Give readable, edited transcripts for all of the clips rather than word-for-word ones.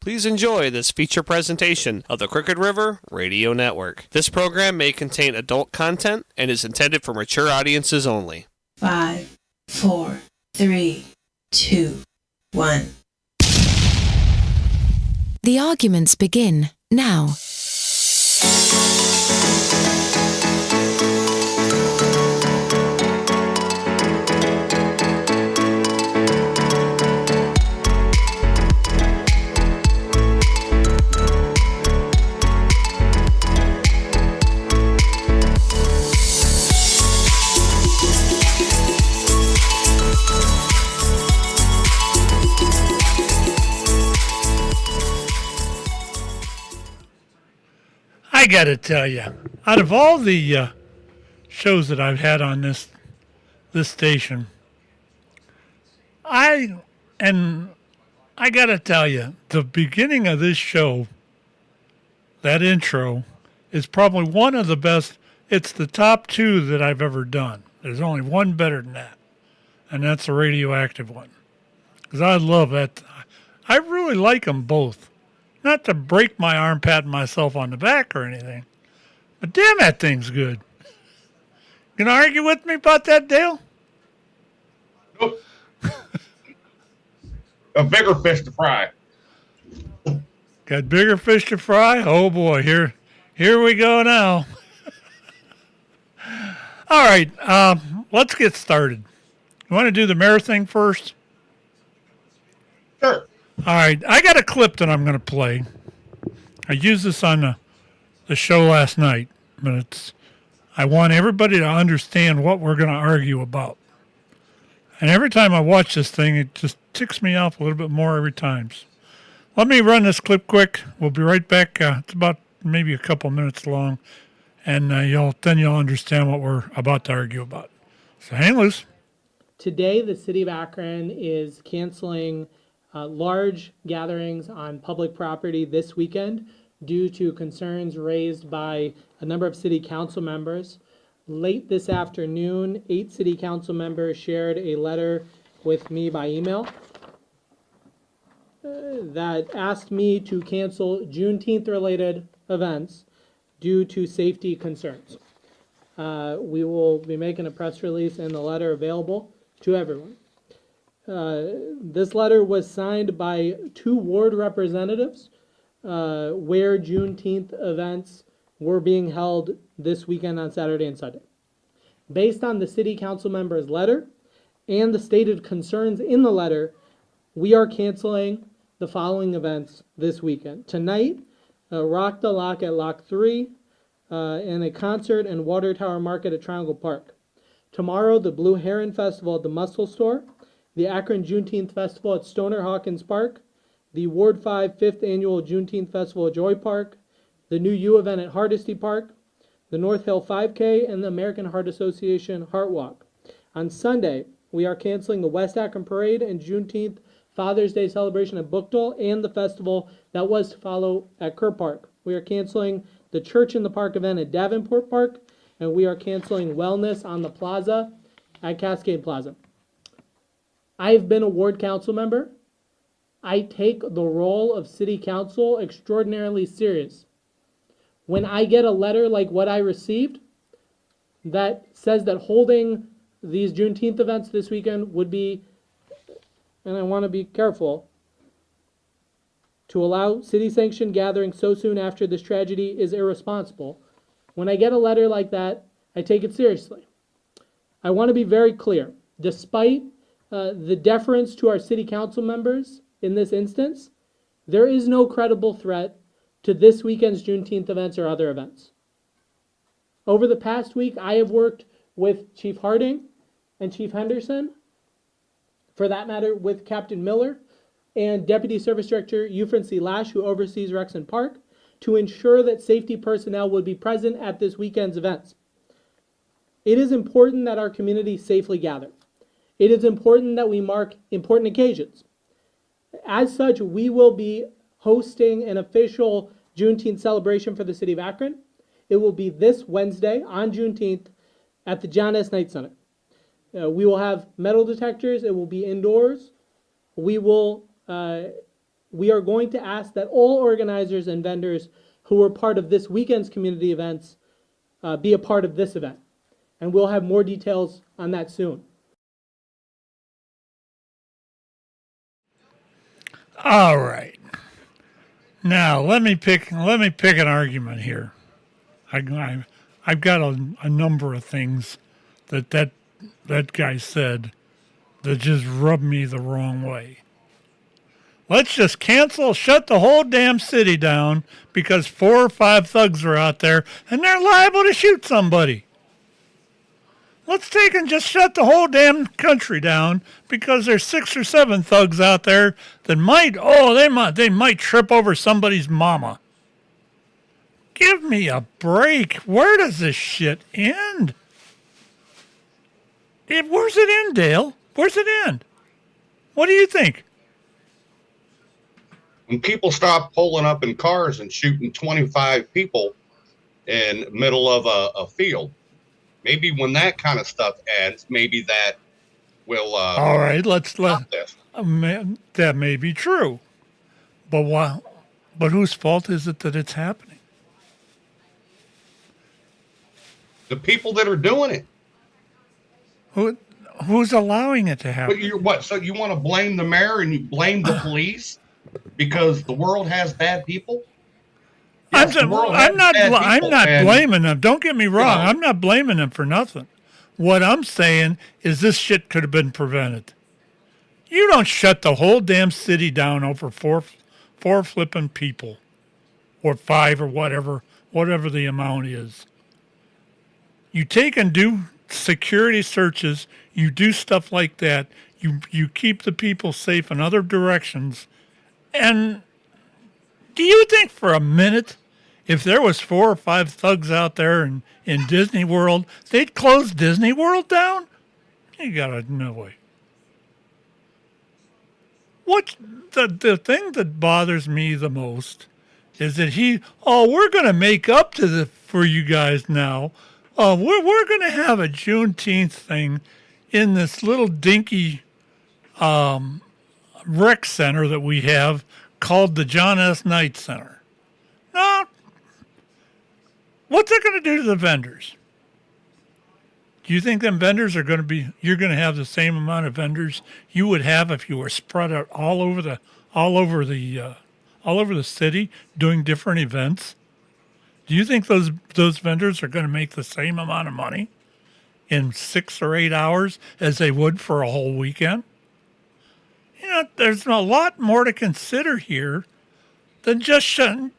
Please enjoy this feature presentation of the Crooked River Radio Network. This program may contain adult content and is intended for mature audiences only. 5, 4, 3, 2, 1. The arguments begin now. I gotta tell you, out of all the shows that I've had on this station, I gotta tell you, the beginning of this show, that intro, is probably one of the best. It's the top two that I've ever done. There's only one better than that, and that's the radioactive one. Because I love that. I really like them both. Not to break my arm patting myself on the back or anything, but damn, that thing's good. Gonna argue with me about that, Dale? Nope. A bigger fish to fry. Got bigger fish to fry? Oh boy, here we go now. All right, let's get started. You want to do the mayor thing first? Sure. All right, I got a clip that I'm going to play. I used this on the show last night, but I want everybody to understand what we're going to argue about. And every time I watch this thing, it just ticks me off a little bit more every time. Let me run this clip quick. We'll be right back. It's about maybe a couple minutes long, and you'll understand what we're about to argue about. So hang loose. Today, the city of Akron is canceling large gatherings on public property this weekend due to concerns raised by a number of city council members. Late this afternoon, 8 city council members shared a letter with me by email that asked me to cancel Juneteenth-related events due to safety concerns. We will be making a press release and the letter available to everyone. This letter was signed by 2 ward representatives where Juneteenth events were being held this weekend on Saturday and Sunday. Based on the city council member's letter and the stated concerns in the letter, we are canceling the following events this weekend. Tonight, Rock the Lock at Lock 3 and a concert and water tower market at Triangle Park. Tomorrow, the Blue Heron Festival at the Mussel Store, the Akron Juneteenth Festival at Stoner Hawkins Park, the Ward 5 5th Annual Juneteenth Festival at Joy Park, the New U event at Hardesty Park, the North Hill 5K, and the American Heart Association Heart Walk. On Sunday, we are canceling the West Akron Parade and Juneteenth Father's Day celebration at Bookdale and the festival that was to follow at Kerr Park. We are canceling the Church in the Park event at Davenport Park, and we are canceling Wellness on the Plaza at Cascade Plaza. I've been a ward council member. I take the role of city council extraordinarily serious. When I get a letter like what I received that says that holding these Juneteenth events this weekend would be, and I want to be careful, to allow city-sanctioned gatherings so soon after this tragedy is irresponsible. When I get a letter like that, I take it seriously. I want to be very clear. Despite the deference to our city council members in this instance, there is no credible threat to this weekend's Juneteenth events or other events. Over the past week, I have worked with Chief Harding and Chief Henderson, for that matter, with Captain Miller and Deputy Service Director Euphran C. Lash, who oversees Rexon Park, to ensure that safety personnel would be present at this weekend's events. It is important that our community safely gather. It is important that we mark important occasions. As such, we will be hosting an official Juneteenth celebration for the city of Akron. It will be this Wednesday on Juneteenth at the John S. Knight Center. We will have metal detectors. It will be indoors. We will we are going to ask that all organizers and vendors who were part of this weekend's community events be a part of this event. And we'll have more details on that soon. All right. Now let me pick an argument here. I've got a number of things that guy said that just rubbed me the wrong way. Let's just shut the whole damn city down because 4 or 5 thugs are out there and they're liable to shoot somebody. Let's take and just shut the whole damn country down because there's 6 or 7 thugs out there that they might trip over somebody's mama. Give me a break. Where does this shit end? Where's it end, Dale? Where's it end? What do you think? When people stop pulling up in cars and shooting 25 people in the middle of a field, maybe when that kind of stuff ends, maybe that will. All right, let's let. This. That may be true, but why? But whose fault is it that it's happening? The people that are doing it. Who's allowing it to happen? So you want to blame the mayor and you blame the police because the world has bad people? Yes, I'm not blaming them. Don't get me wrong. I'm not blaming them for nothing. What I'm saying is this shit could have been prevented. You don't shut the whole damn city down over four flipping people, or 5 or whatever the amount is. You take and do security searches. You do stuff like that. You keep the people safe in other directions. And do you think for a minute, if there was 4 or 5 thugs out there in Disney World, they'd close Disney World down? You got no way. What the thing that bothers me the most is that we're going to make up for you guys now. We're going to have a Juneteenth thing in this little dinky rec center that we have called the John S. Knight Center. Now, what's that going to do to the vendors? Do you think them vendors you're going to have the same amount of vendors you would have if you were spread out all over the city doing different events? Do you think those vendors are going to make the same amount of money in 6 or 8 hours as they would for a whole weekend? You know, there's a lot more to consider here than just shutting.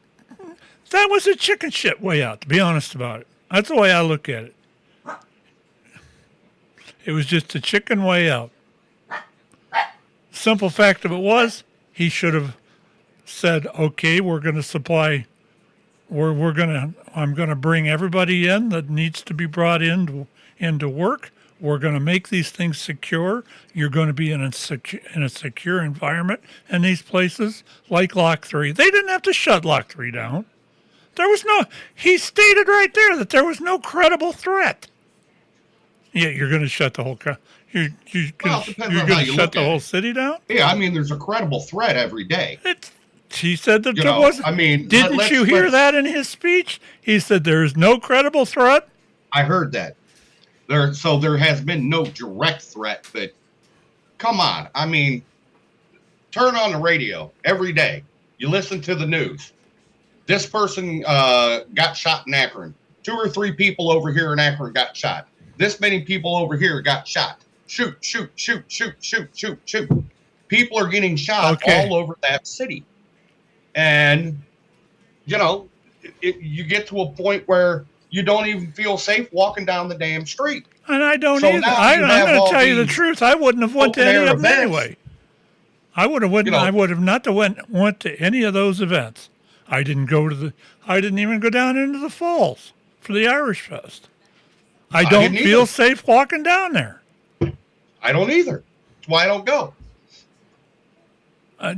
That was a chicken shit way out, to be honest about it. That's the way I look at it. It was just a chicken way out. Simple fact of it was, he should have said, okay, we're going to supply, I'm going to bring everybody in that needs to be brought into work. We're going to make these things secure. You're going to be in a secure environment in these places like Lock 3. They didn't have to shut Lock 3 down. He stated right there that there was no credible threat. Yeah, you're going to shut the whole you're going to shut the whole city down? Yeah, I mean, there's a credible threat every day. He said that there wasn't. I mean, didn't you hear that in his speech? He said there is no credible threat. I heard that. There has been no direct threat, but come on. I mean, turn on the radio every day. You listen to the news. This person got shot in Akron. 2 or 3 people over here in Akron got shot. This many people over here got shot. Shoot. People are getting shot all over that city. And, you get to a point where you don't even feel safe walking down the damn street. And I don't either. I'm going to tell you the truth. I wouldn't have went to any of them anyway. I would have not went to any of those events. I didn't even go down into the falls for the Irish Fest. I don't feel safe walking down there. I don't either. That's why I don't go.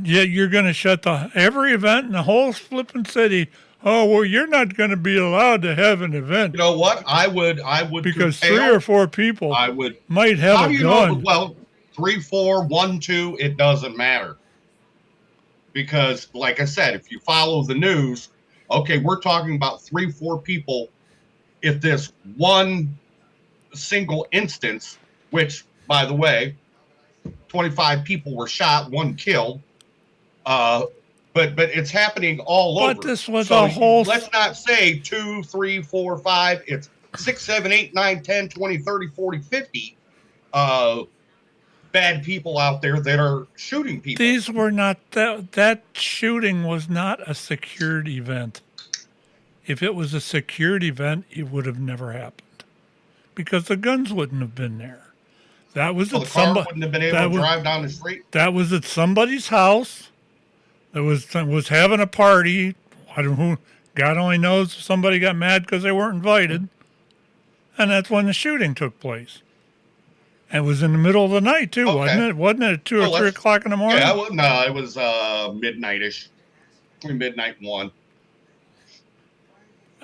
Yet you're going to shut every event in the whole flipping city. Oh, well, you're not going to be allowed to have an event. You know what? I would because 3 or 4 people might have a gun. Well, 3, 4, 1, 2, it doesn't matter. because, like I said, if you follow the news, okay, we're talking about 3-4 people. If this one single instance, which, by the way, 25 people were shot, 1 killed, but it's happening all over. But this was so a whole. Let's not say 2, 3, 4, 5. It's 6, 7, 8, 9, 10, 20, 30, 40, 50 bad people out there that are shooting people. These were not that shooting was not a security event. If it was a security event, it would have never happened because the guns wouldn't have been there. That was so at the car somebody wouldn't have been able to drive down the street. That was at somebody's house. That was having a party. I don't know. God only knows if somebody got mad because they weren't invited, and that's when the shooting took place. And it was in the middle of the night too, wasn't it? Wasn't it at 2 or 3 o'clock in the morning? Yeah, no, it was midnight-ish, between midnight and 1.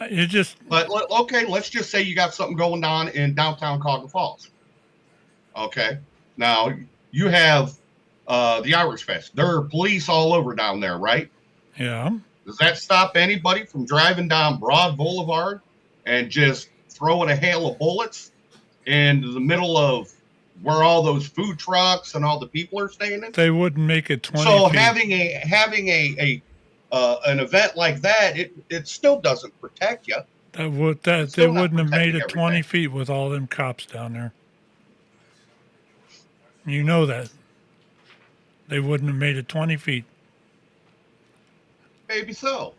It just. But okay, let's just say you got something going on in downtown Cogga Falls. Okay, now you have the Irish Fest. There are police all over down there, right? Yeah. Does that stop anybody from driving down Broad Boulevard and just throwing a hail of bullets in the middle of where all those food trucks and all the people are standing? They wouldn't make it 20 So feet. having an event like that, it still doesn't protect you. They wouldn't have made it 20 feet with all them cops down there. You know that. They wouldn't have made it 20 feet. Maybe so.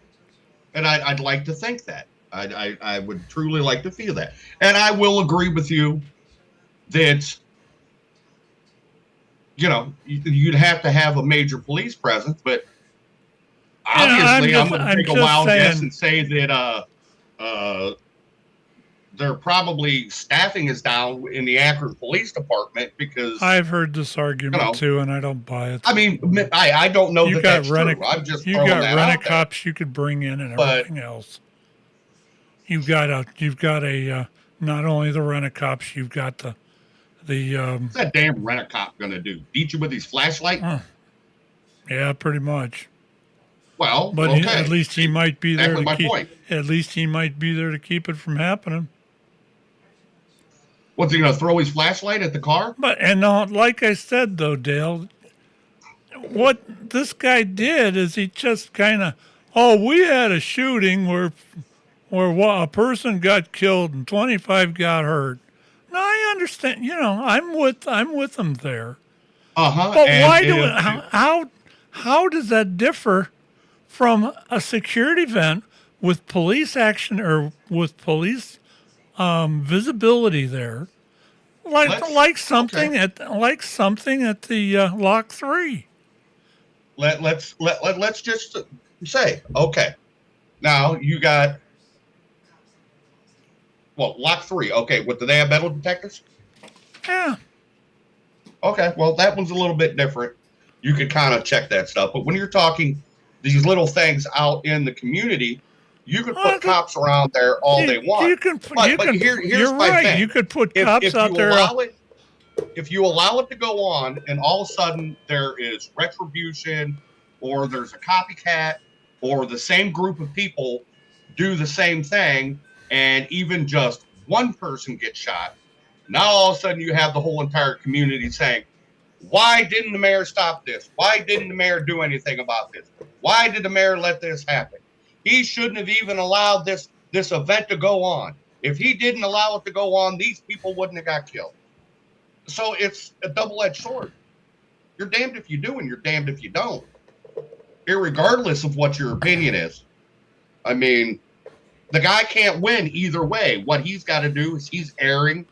And I'd like to think that. I would truly like to feel that. And I will agree with you that, you'd have to have a major police presence, but obviously I'm going to take a wild guess and say that they're probably staffing is down in the Akron Police Department because I've heard this argument too, and I don't buy it. I mean, I don't know that that's true. I'm just throwing that out there. You got rent-a-cops you could bring in and everything else. You've got a not only the rent-a-cops, you've got the what's that damn rent-a-cop going to do? Beat you with his flashlight? Yeah, pretty much. Well, but okay. At least he might be there. Point. At least he might be there to keep it from happening. What's he going to throw his flashlight at the car? But like I said though, Dale, what this guy did is he just kind of, we had a shooting where a person got killed and 25 got hurt. Now I understand. I'm with them there. But how does that differ from a security event with police action or with police visibility there, like something at the Lock 3? Let's just say, okay, now you got Lock 3. Okay, do they have metal detectors? Yeah. Okay, well that one's a little bit different. You could kind of check that stuff, but when you're talking these little things out in the community, you could put cops around there all they want. Here's my thing. You could put cops out there. If you allow it to go on, and all of a sudden there is retribution, or there's a copycat, or the same group of people do the same thing, and even just one person gets shot, now all of a sudden you have the whole entire community saying, why didn't the mayor stop this? Why didn't the mayor do anything about this? Why did the mayor let this happen? He shouldn't have even allowed this event to go on. If he didn't allow it to go on, these people wouldn't have got killed. So it's a double-edged sword. You're damned if you do and you're damned if you don't. Irregardless of what your opinion is. I mean, the guy can't win either way. What he's got to do is he's erring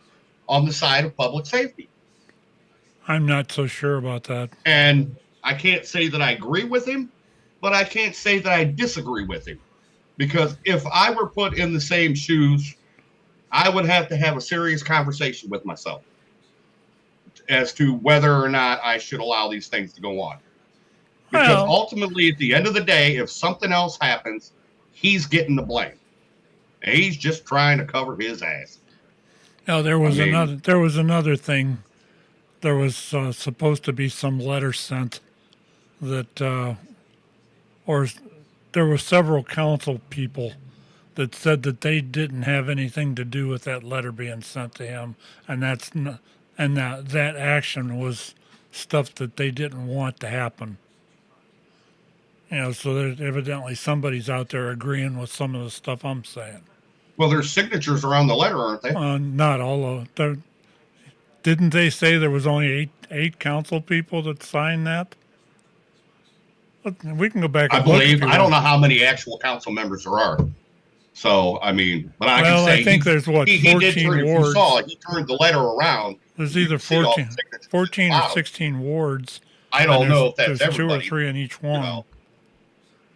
on the side of public safety. I'm not so sure about that. And I can't say that I agree with him, but I can't say that I disagree with him. Because if I were put in the same shoes, I would have to have a serious conversation with myself as to whether or not I should allow these things to go on. Because ultimately, at the end of the day, if something else happens, he's getting the blame. And he's just trying to cover his ass. Now, there was another thing. There was supposed to be some letter sent that or there were several council people that said that they didn't have anything to do with that letter being sent to him, and that action was stuff that they didn't want to happen. So there's evidently somebody's out there agreeing with some of the stuff I'm saying. Well, there's signatures around the letter, aren't they? Not all of them. Didn't they say there was only eight council people that signed that? We can go back. I believe. I don't know how many actual council members there are. So I mean, but I can say I think there's 14 wards. You saw he turned the letter around. There's either 14 or 16 wards. I don't know if that's there's everybody. 2 or 3 in each one.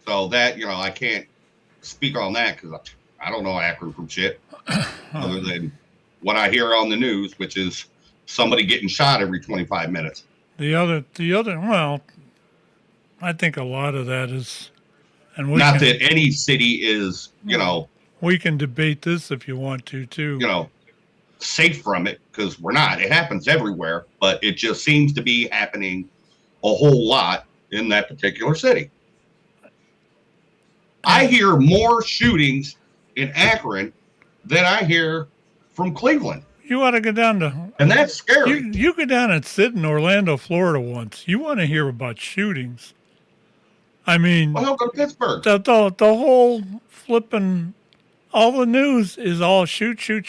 So that I can't speak on that because I don't know Akron from shit, other than what I hear on the news, which is somebody getting shot every 25 minutes. The other. Well, I think a lot of that is, and not that any city is, we can debate this if you want to too. Safe from it, because we're not. It happens everywhere, but it just seems to be happening a whole lot in that particular city. I hear more shootings in Akron than I hear from Cleveland. You ought to go down to, and that's scary. You go down and sit in Orlando, Florida once. You want to hear about shootings. I mean, well, go to Pittsburgh. The whole flipping, all the news is all shoot. There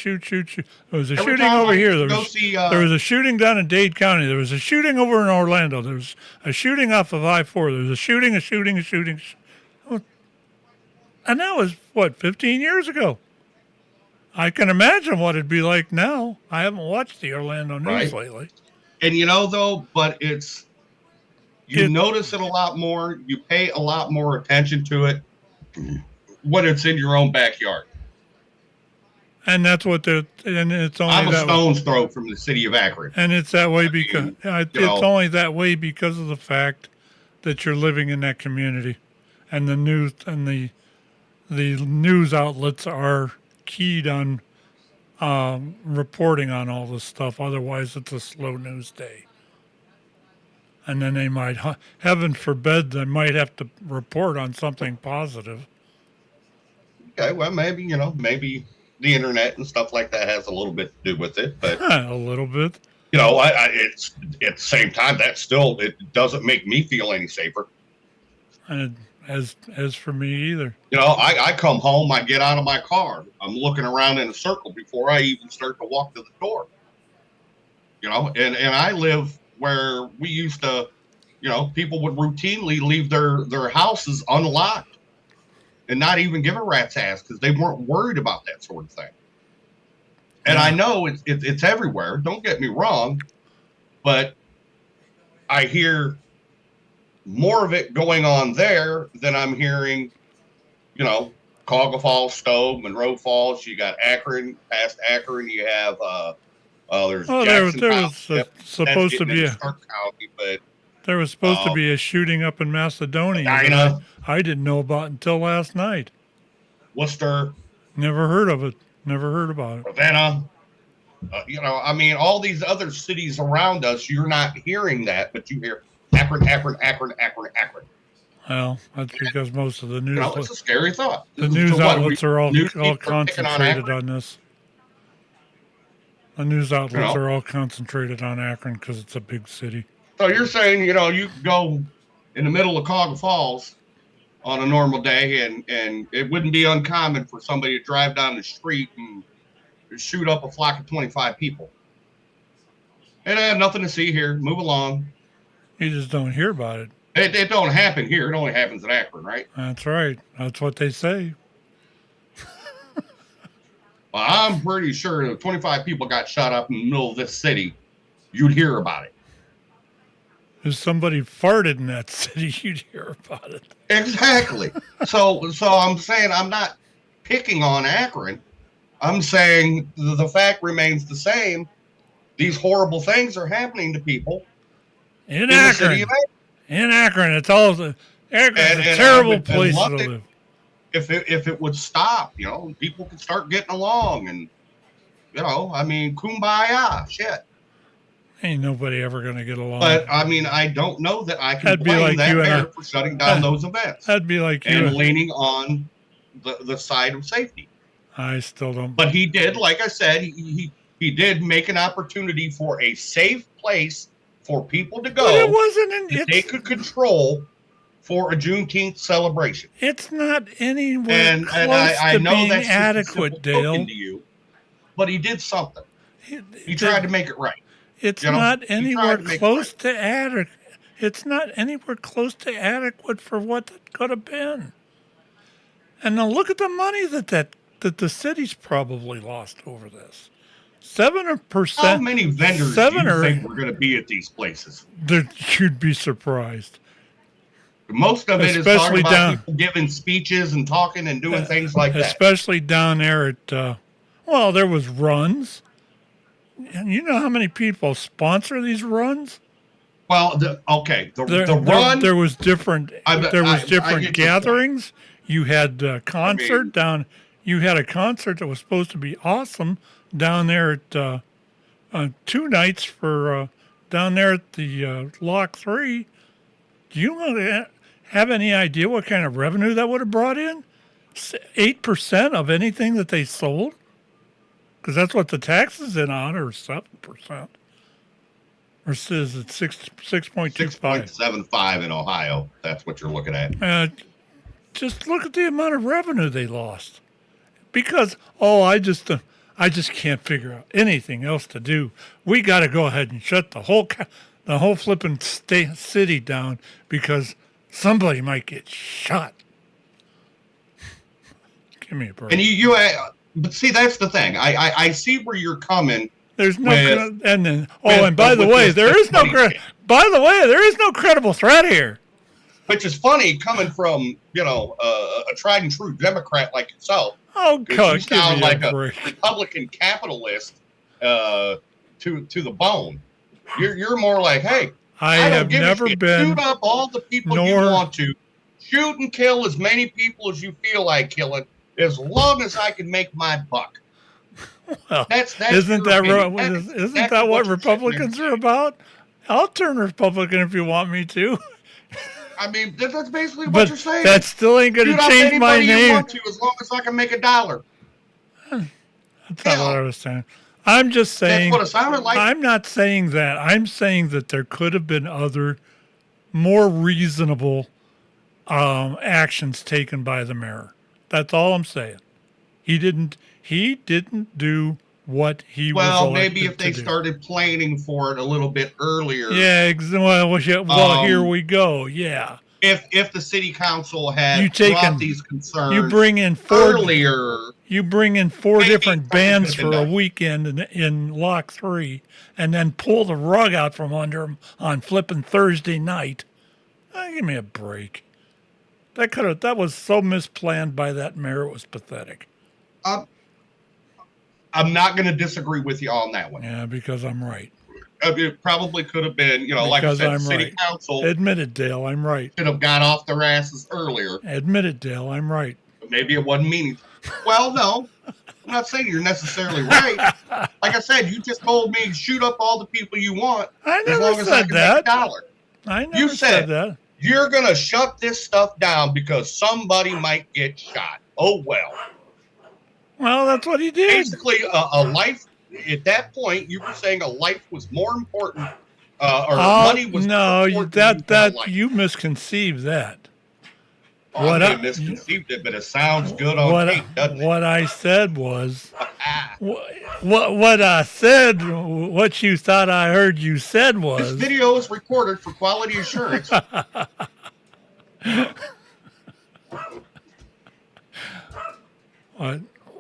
was a shooting over here. There was a shooting down in Dade County. There was a shooting over in Orlando. There was a shooting off of I-4. There was a shooting. And that was, 15 years ago? I can imagine what it'd be like now. I haven't watched the Orlando news lately. And though, but you notice it a lot more. You pay a lot more attention to it when it's in your own backyard. And that's what and it's only I'm a stone's throw from the city of Akron. And it's that way because it's only that way because of the fact that you're living in that community, and the news and the news outlets are keyed on reporting on all this stuff. Otherwise, it's a slow news day. And then they might, heaven forbid, they might have to report on something positive. Okay, well, maybe the internet and stuff like that has a little bit to do with it, but a little bit. It's at the same time that still it doesn't make me feel any safer. And as for me either. I come home, I get out of my car, I'm looking around in a circle before I even start to walk to the door. And I live where we used to, people would routinely leave their houses unlocked and not even give a rat's ass because they weren't worried about that sort of thing. And I know it's everywhere. Don't get me wrong, but I hear more of it going on there than I'm hearing, Cuyahoga Falls, Stowe, Monroe Falls. You got Akron, past Akron. You have there's Jackson there was supposed to be there was supposed to be a shooting up in Macedonia that I didn't know about until last night. Worcester. Never heard of it. Never heard about it. Ravenna. All these other cities around us, you're not hearing that, but you hear Akron. Well, that's because most of the news. It's a scary thought. The news outlets are all concentrated on this. The news outlets are all concentrated on Akron because it's a big city. So you're saying, you could go in the middle of Cuyahoga Falls on a normal day, and it wouldn't be uncommon for somebody to drive down the street and shoot up a flock of 25 people. And I have nothing to see here. Move along. You just don't hear about it. It don't happen here. It only happens in Akron, right? That's right. That's what they say. Well, I'm pretty sure if 25 people got shot up in the middle of this city, you'd hear about it. If somebody farted in that city, you'd hear about it. Exactly. So I'm saying I'm not picking on Akron. I'm saying the fact remains the same. These horrible things are happening to people in Akron. In Akron, it's all Akron's a terrible place to live. If it would stop, people could start getting along, and kumbaya, shit. Ain't nobody ever going to get along. But I mean, I don't know that I can That'd be blame like that you and mayor I- for shutting down those events That'd be like you. and leaning on the side of safety. I still don't. But he did, like I said, he did make an opportunity for a safe place for people to But go it wasn't. that they could control for a Juneteenth celebration. It's not anywhere And close I to know being that's just a adequate, simple Dale. token to you, but he did something. He tried to make it right. It's you know, not he anywhere tried to make it close right. to adequate. It's not anywhere close to adequate for what it could have been. And now look at the money that the city's probably lost over this. 7%. How many vendors do seven you or think were going to be at these places? you'd be surprised. Most of it is Especially talking about down- people giving speeches and talking and doing things like that. Especially down there at, well, there was runs. And you know how many people sponsor these runs? Well, the run. There was different. I different get your point. gatherings. You had a concert mean- down. You had a concert that was supposed to be awesome down there at 2 nights for down there at the Lock 3. Do you have any idea what kind of revenue that would have brought in? 8% of anything that they sold, because that's what the taxes in on, or 7%. Or is it 6.25? 6.75 in Ohio. That's what you're looking at. Just look at the amount of revenue they lost. Because I just can't figure out anything else to do. We got to go ahead and shut the whole flipping city down because somebody might get shot. Give me a break. And but see, that's the thing. I see where you're coming. There's no, and then with there is no, money. there is no credible threat here. Which is funny coming from a tried and true Democrat like yourself. Oh, God, You sound give me like a a break. Republican capitalist to the bone. You're more like, hey, I don't have give a never shit. been, Shoot up all the people you want to. Shoot and kill as many people as you feel like killing, as long as I can make my buck. well, That's isn't your that opinion. isn't That's that what you're sitting Republicans there are about? I'll turn Republican if you want me to, I mean, that's basically what but you're saying. that still ain't going Shoot to up change my anybody you name. want to, as long as I can make $1. That's not what I was saying. I'm just saying. That's what it sounded like. I'm not saying that. I'm saying that there could have been other, more reasonable actions taken by the mayor. That's all I'm saying. He didn't do what he was Well, elected maybe if they to do. started planning for it a little bit earlier. Yeah. Here we go. Yeah. If the city council had You brought these concerns You bring in four. earlier, You bring in four maybe different something bands could have for been a done. weekend in Lock 3, and then pull the rug out from under them on flipping Thursday night. Give me a break. That was so misplanned by that mayor. It was pathetic. I'm not going to disagree with you on that one. Yeah, because I'm right. It probably could have been, like I Because said, I'm the city right. council Admit it, Dale. I'm right. should have got off their asses earlier. Admit it, Dale. I'm right. But maybe it wasn't meaningful. Well, no, I'm not saying you're necessarily right. Like I said, you just told me shoot up all the people you want I as never long as I said can that. make $1. I never You said said that. You're going to shut this stuff down because somebody might get shot. Oh, well. Well, that's what he did. Basically, a life, at that point, you were saying a life was more important, or money was more important than a life. You misconceived that. Oh, what I I- misconceived it, but it sounds good on tape, doesn't it? What I said was, what I said, what you thought I heard you said This was, video is recorded for quality assurance.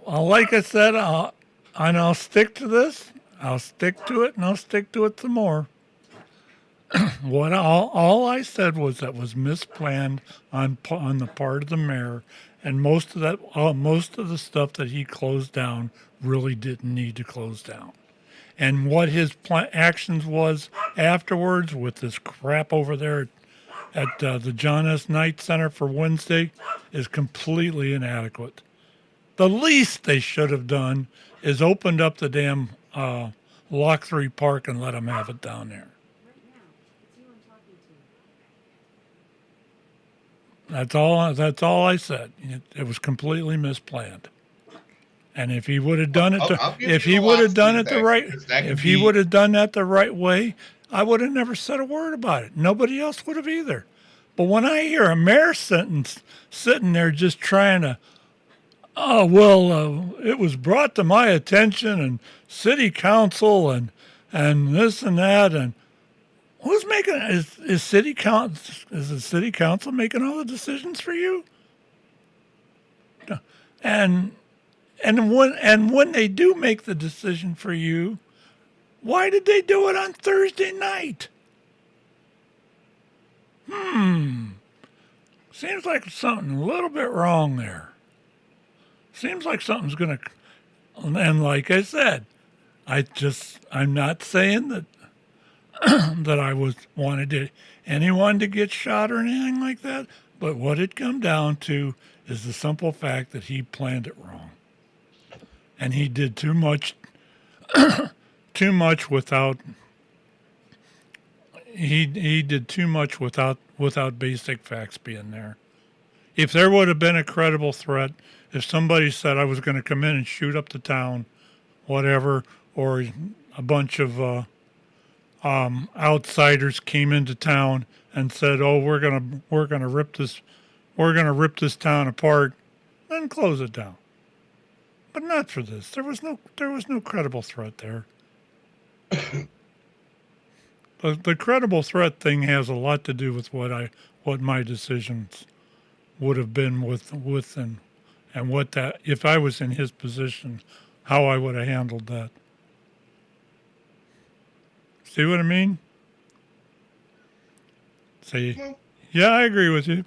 like I said, I'll stick to this. I'll stick to it, and I'll stick to it some more. All I said was that was misplanned on the part of the mayor, and most of the stuff that he closed down really didn't need to close down. And what his actions was afterwards with this crap over there at the John S. Knight Center for Wednesday is completely inadequate. The least they should have done is opened up the damn Lock 3 Park and let them have it down there. That's all I said. It was completely misplanned. And if he would have done it, if he would have done it the right, if he would have done that the right way, I would have never said a word about it. Nobody else would have either. But when I hear a mayor sitting there just trying to, it was brought to my attention and city council and this and that, and who's making is the city council making all the decisions for you? And when they do make the decision for you, why did they do it on Thursday night? Seems like something a little bit wrong there. Seems like something's gonna, and like I said, I'm not saying that that I wanted anyone to get shot or anything like that, but what it come down to is the simple fact that he planned it wrong. And he did too much without he did too much without basic facts being there. If there would have been a credible threat, if somebody said I was going to come in and shoot up the town, whatever, or a bunch of outsiders came into town and said, "Oh, we're gonna rip this town apart," then close it down. But not for this. There was no credible threat there. The credible threat thing has a lot to do with what my decisions would have been with and what that, if I was in his position, how I would have handled that. See what I mean? Say, yeah, I agree with you.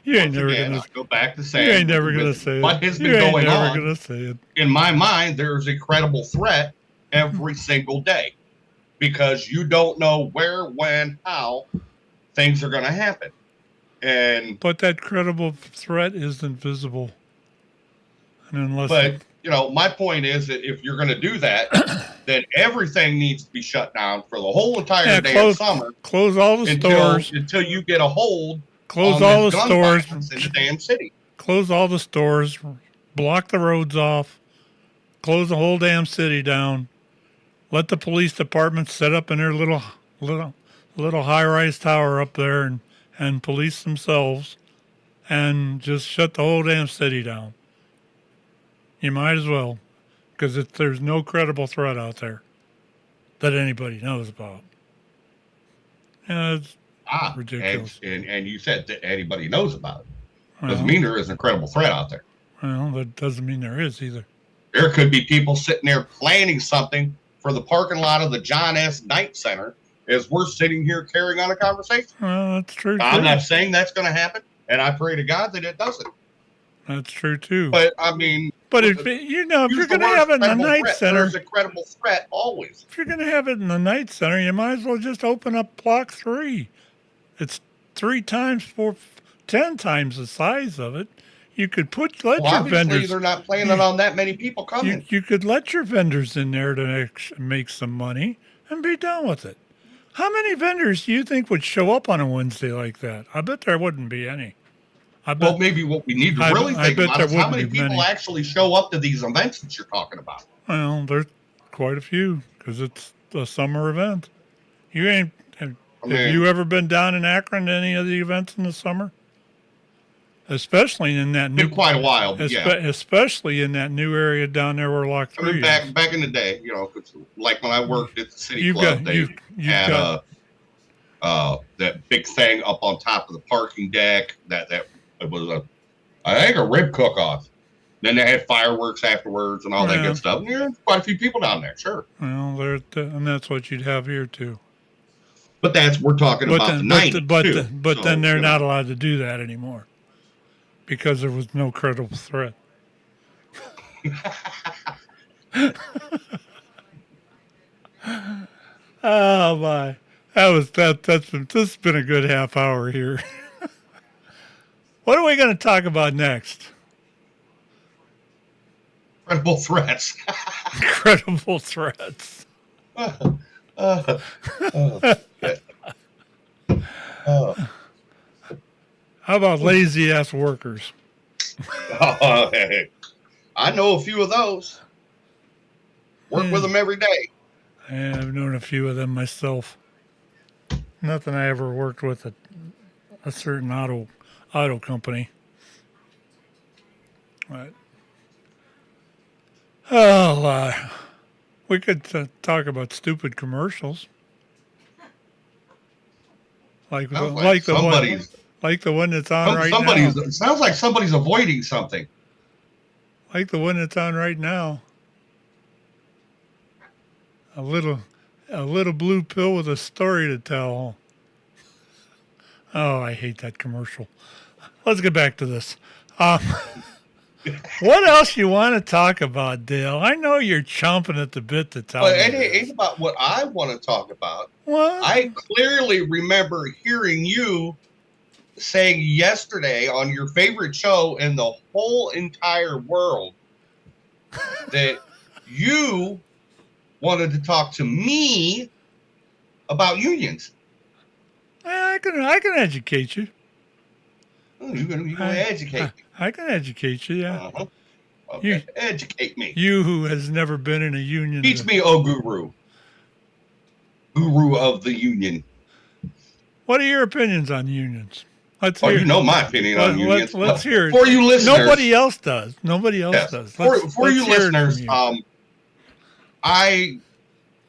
You ain't never gonna go back to saying. You ain't never gonna say it. What has been going on? Never gonna say it. In my mind, there's a credible threat every single day, because you don't know where, when, how things are going to happen. But that credible threat is invisible. But my point is that if you're going to do that, then everything needs to be shut down for the whole entire day of summer. Close all the stores until you get a hold. Close all the stores in the damn city. Close all the stores. Block the roads off. Close the whole damn city down. Let the police department set up in their little high-rise tower up there and police themselves, and just shut the whole damn city down. You might as well, because there's no credible threat out there that anybody knows about. It's ridiculous. And you said that anybody knows about it. Doesn't mean there isn't a credible threat out there. Well, that doesn't mean there is either. There could be people sitting there planning something for the parking lot of the John S. Knight Center as we're sitting here carrying on a conversation. Well, that's true. I'm not saying that's going to happen, and I pray to God that it doesn't. That's true too. But I mean, if you're going to have it in the Knight Center, there's a credible threat always. If you're going to have it in the Knight Center, you might as well just open up Block 3. It's 10 times the size of it. You could let your vendors. They're not planning on that many people coming. You could let your vendors in there to make some money and be done with it. How many vendors do you think would show up on a Wednesday like that? I bet there wouldn't be any. Well, maybe what we need to really think about is how many people actually show up to these events that you're talking about. Well, there's quite a few, because it's a summer event. Have you ever been down in Akron to any of the events in the summer? Especially in that new, been quite a while, especially in that new area down there where Lock 3 is. Back in the day, like when I worked at the city club, they had that big thing up on top of the parking deck. That it was I think a rib cook-off. Then they had fireworks afterwards and all that good stuff. Yeah, quite a few people down there, sure. Well, and that's what you'd have here too. But we're talking about the night. But then they're not allowed to do that anymore, because there was no credible threat. Oh my. This has been a good half hour here. What are we going to talk about next? Credible threats. Credible threats. Yeah. Oh. How about lazy ass workers? Hey. I know a few of those. Work with them every day. Yeah, I've known a few of them myself. Nothing I ever worked with a certain auto company. But, we could talk about stupid commercials, like the Sounds like the one somebody's. like the one that's on right Somebody's. now. It sounds like somebody's avoiding something. Like the one that's on right now. A little blue pill with a story to tell. Oh, I hate that commercial. Let's get back to this. What else you want to talk about, Dale? I know you're chomping at the bit to tell But me. it ain't about what I want to talk about. What? I clearly remember hearing you saying yesterday on your favorite show in the whole entire world that you wanted to talk to me about unions. I can educate you. Oh, you're gonna educate me. I can educate you, yeah. Uh-huh. Okay. Educate me. You who has never been in a union. Teach me, oh guru. Guru of the union. What are your opinions on unions? Let's Oh, hear. you know my opinion on unions. Let's hear it. For you listeners. Nobody else does. Nobody else Yes. does. For you hear it from listeners, you.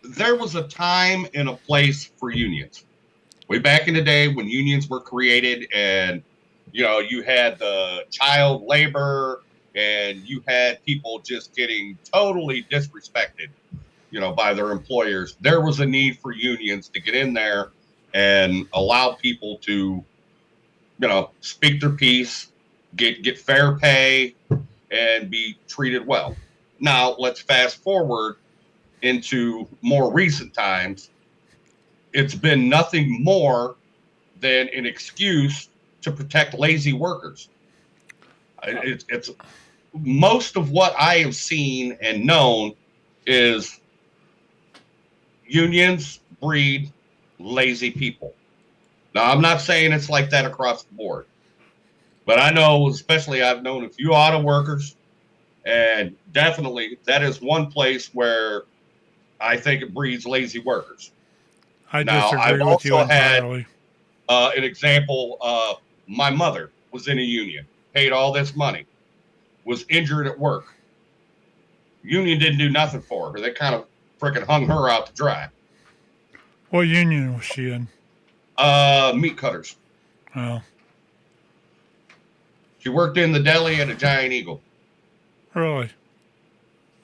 there was a time and a place for unions. Way back in the day when unions were created, and you had the child labor, and you had people just getting totally disrespected, by their employers. There was a need for unions to get in there and allow people to, speak their piece, get fair pay, and be treated well. Now, let's fast forward into more recent times. It's been nothing more than an excuse to protect lazy workers. It's most of what I have seen and known is unions breed lazy people. Now, I'm not saying it's like that across the board, but I know, especially I've known a few auto workers, and definitely that is one place where I think it breeds lazy workers. I disagree with you entirely. An example, my mother was in a union, paid all this money, was injured at work. Union didn't do nothing for her. They kind of freaking hung her out to dry. What union was she in? Meat cutters. Oh. She worked in the deli at a Giant Eagle. Really?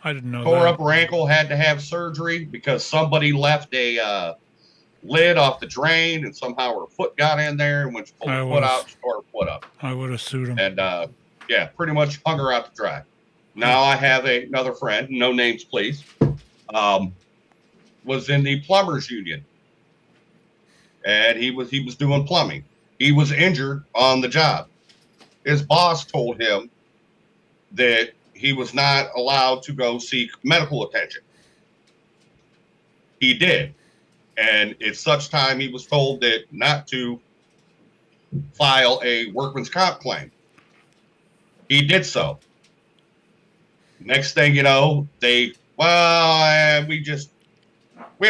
I didn't know Tore that. up her ankle, had to have surgery because somebody left a lid off the drain, and somehow her foot got in there, and when she pulled her foot out, she tore her foot up. I would have sued him. And pretty much hung her out to dry. Now I have another friend, no names please, was in the plumbers union, and he was doing plumbing. He was injured on the job. His boss told him that he was not allowed to go seek medical attention. He did. And at such time, he was told that not to file a workman's comp claim. He did so. Next thing you know, we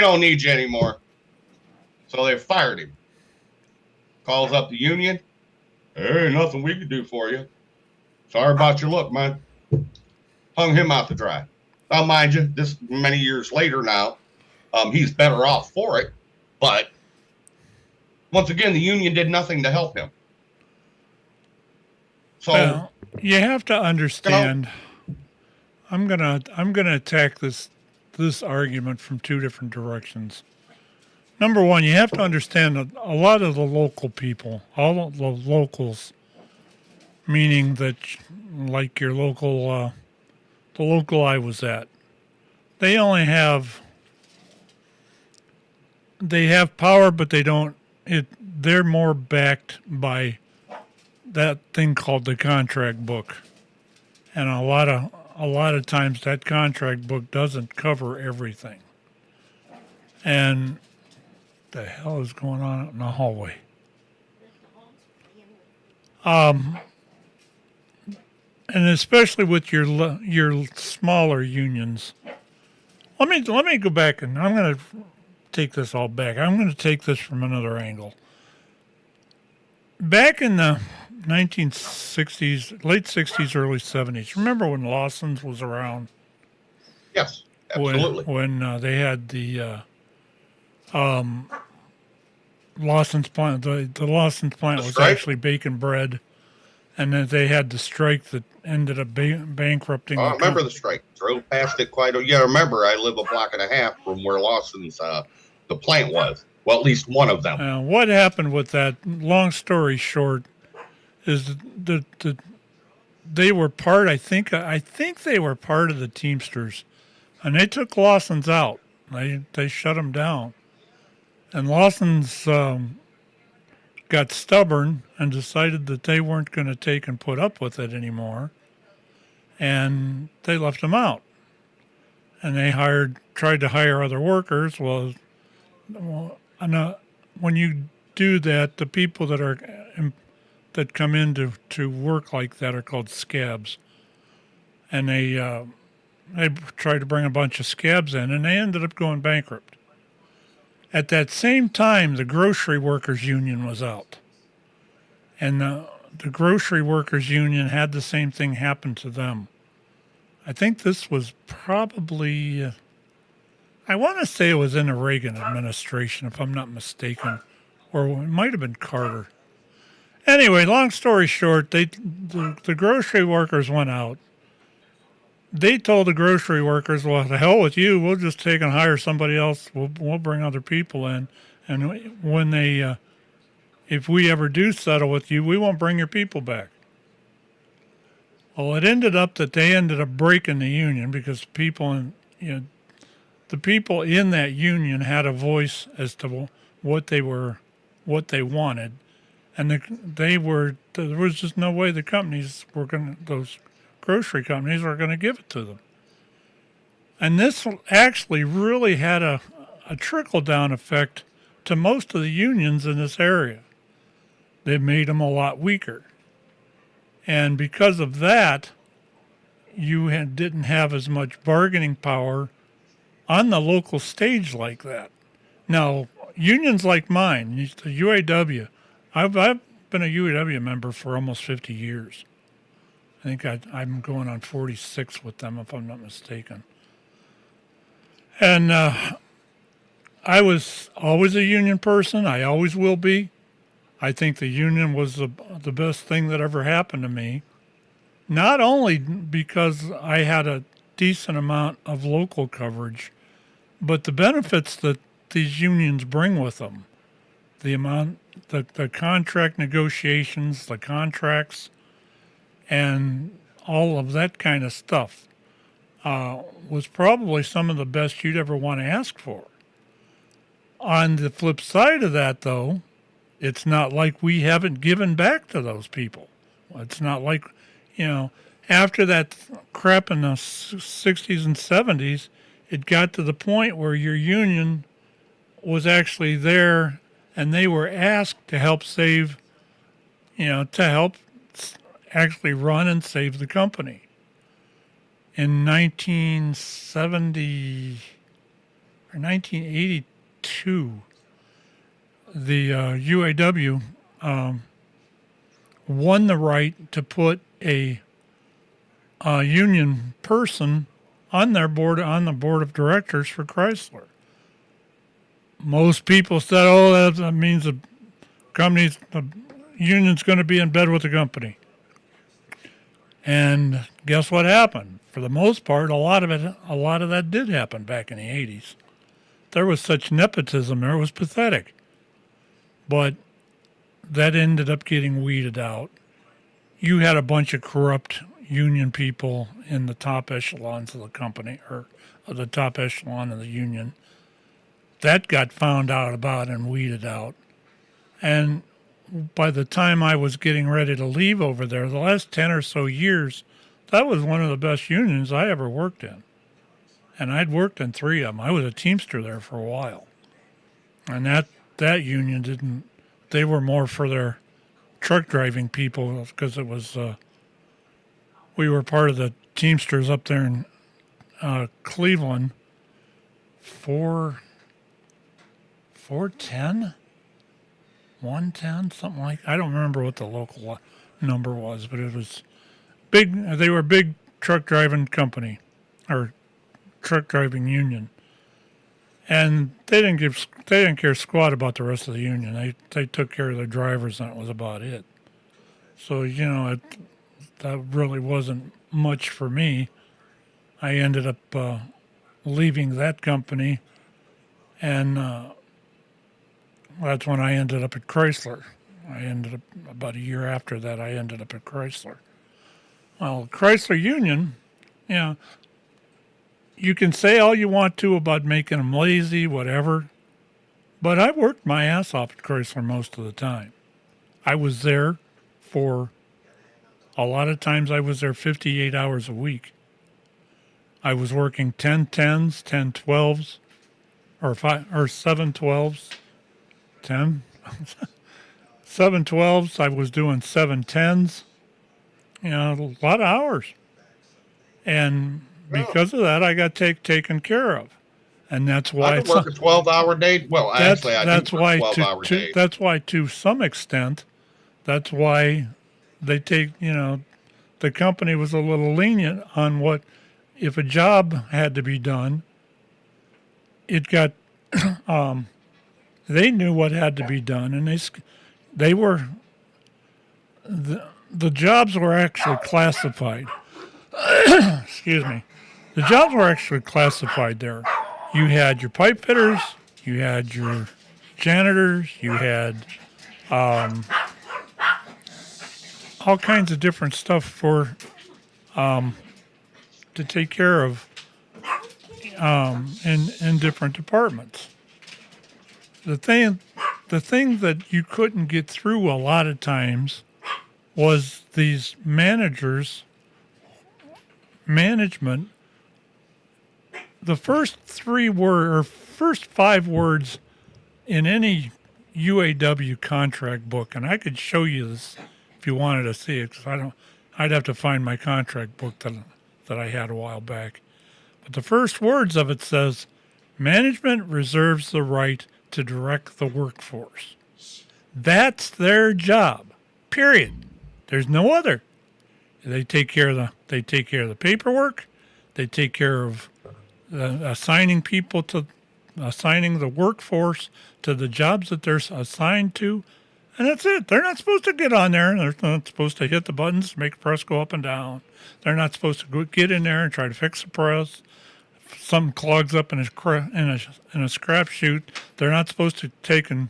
don't need you anymore. So they fired him. Calls up the union. There ain't nothing we can do for you. Sorry about your luck, man. Hung him out to dry. Now, mind you, this many years later now, he's better off for it. But once again, the union did nothing to help him. So well, you have to understand. I'm gonna attack this argument from two different directions. Number one, you have to understand that a lot of the local people, all of the locals, meaning that, like your local, the local I was at, they have power, but they don't. They're more backed by that thing called the contract book, and a lot a lot of times that contract book doesn't cover everything. And the hell is going on out in the hallway? And especially with your smaller unions. Let me go back, and I'm going to take this all back. I'm going to take this from another angle. Back in the 1960s, late 60s, early 70s, remember when Lawson's was around? Yes, absolutely. When they had the Lawson's plant, the Lawson's plant was actually baking bread, and then they had the strike that ended up bankrupting. I remember the strike. Drove past it quite a. Yeah, remember I live a block and a half from where Lawson's the plant was. Well, at least one of them. What happened with that? Long story short, is they were part. I think they were part of the Teamsters, and they took Lawson's out. They shut them down, and Lawson's got stubborn and decided that they weren't going to take and put up with it anymore, and they left them out. And they tried to hire other workers. Well, when you do that, the people that come in to work like that are called scabs, and they tried to bring a bunch of scabs in, and they ended up going bankrupt. At that same time, the grocery workers union was out, and the grocery workers union had the same thing happen to them. I think this was probably, I want to say it was in the Reagan administration, if I'm not mistaken, or it might have been Carter. Anyway, long story short, the grocery workers went out. They told the grocery workers, well, the hell with you. We'll just take and hire somebody else. We'll bring other people in. And when if we ever do settle with you, we won't bring your people back. Well, it ended up that they ended up breaking the union because the people in that union had a voice as to what they wanted. And there was just no way the companies were those grocery companies are going to give it to them. And this actually really had a trickle-down effect to most of the unions in this area. They made them a lot weaker. And because of that, you didn't have as much bargaining power on the local stage like that. Now, unions like mine, the UAW, I've been a UAW member for almost 50 years. I think I'm going on 46 with them, if I'm not mistaken. And I was always a union person. I always will be. I think the union was the best thing that ever happened to me. Not only because I had a decent amount of local coverage, but the benefits that these unions bring with them. The contract negotiations, the contracts, and all of that kind of stuff was probably some of the best you'd ever want to ask for. On the flip side of that, though, it's not like we haven't given back to those people. It's not like, after that crap in the 60s and 70s, it got to the point where your union was actually there and they were asked to help save, to help actually run and save the company. In 1970 or 1982, the UAW won the right to put a union person on the board of directors for Chrysler. Most people said, "Oh, that means the union's going to be in bed with the company." And guess what happened? For the most part, a lot of that did happen back in the 80s. There was such nepotism there, it was pathetic. But that ended up getting weeded out. You had a bunch of corrupt union people in the top echelons of the company, or the top echelon of the union. That got found out about and weeded out. And by the time I was getting ready to leave over there, the last 10 or so years, that was one of the best unions I ever worked in. And I'd worked in 3 of them. I was a Teamster there for a while. And that union didn't, they were more for their truck driving people because it was, we were part of the Teamsters up there in Cleveland. 410? 110? Something like, I don't remember what the local number was, but it was big. They were a big truck driving company or truck driving union. And they didn't care squat about the rest of the union. They took care of their drivers, and that was about it. So, that really wasn't much for me. I ended up leaving that company, and that's when I ended up at Chrysler. About a year after that, I ended up at Chrysler. Well, Chrysler Union, you can say all you want to about making them lazy, whatever, but I worked my ass off at Chrysler most of the time. I was there for, a lot of times I was there 58 hours a week. I was working 10 10s, 10 12s, or 7 12s, 10, 7 12s. I was doing 7 10s, a lot of hours. And because of that, I got taken care of, and that's why I can work a 12-hour day. Well, actually, I do work 12-hour days. That's why, to some extent, that's why they take. The company was a little lenient on what, if a job had to be done, it got. They knew what had to be done, and they were. The jobs were actually classified. Excuse me. The jobs were actually classified there. You had your pipe fitters, you had your janitors, you had all kinds of different stuff for to take care of in different departments. The thing that you couldn't get through a lot of times was these management. The first 5 words in any UAW contract book, and I could show you this if you wanted to see it, because I'd have to find my contract book that I had a while back. But the first words of it says, management reserves the right to direct the workforce. That's their job, period. There's no other. They take care of the paperwork. They take care of assigning the workforce to the jobs that they're assigned to, and that's it. They're not supposed to get on there. They're not supposed to hit the buttons, make the press go up and down. They're not supposed to get in there and try to fix the press. If something clogs up in a scrap chute, they're not supposed to take and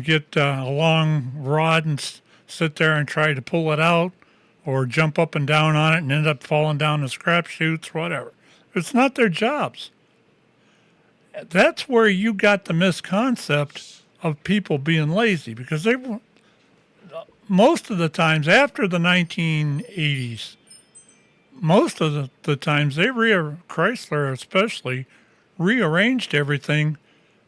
get a long rod and sit there and try to pull it out, or jump up and down on it and end up falling down the scrap chutes, whatever. It's not their jobs. That's where you got the misconcept of people being lazy, because they were, most of the times after the 1980s, most of the times Chrysler especially rearranged everything,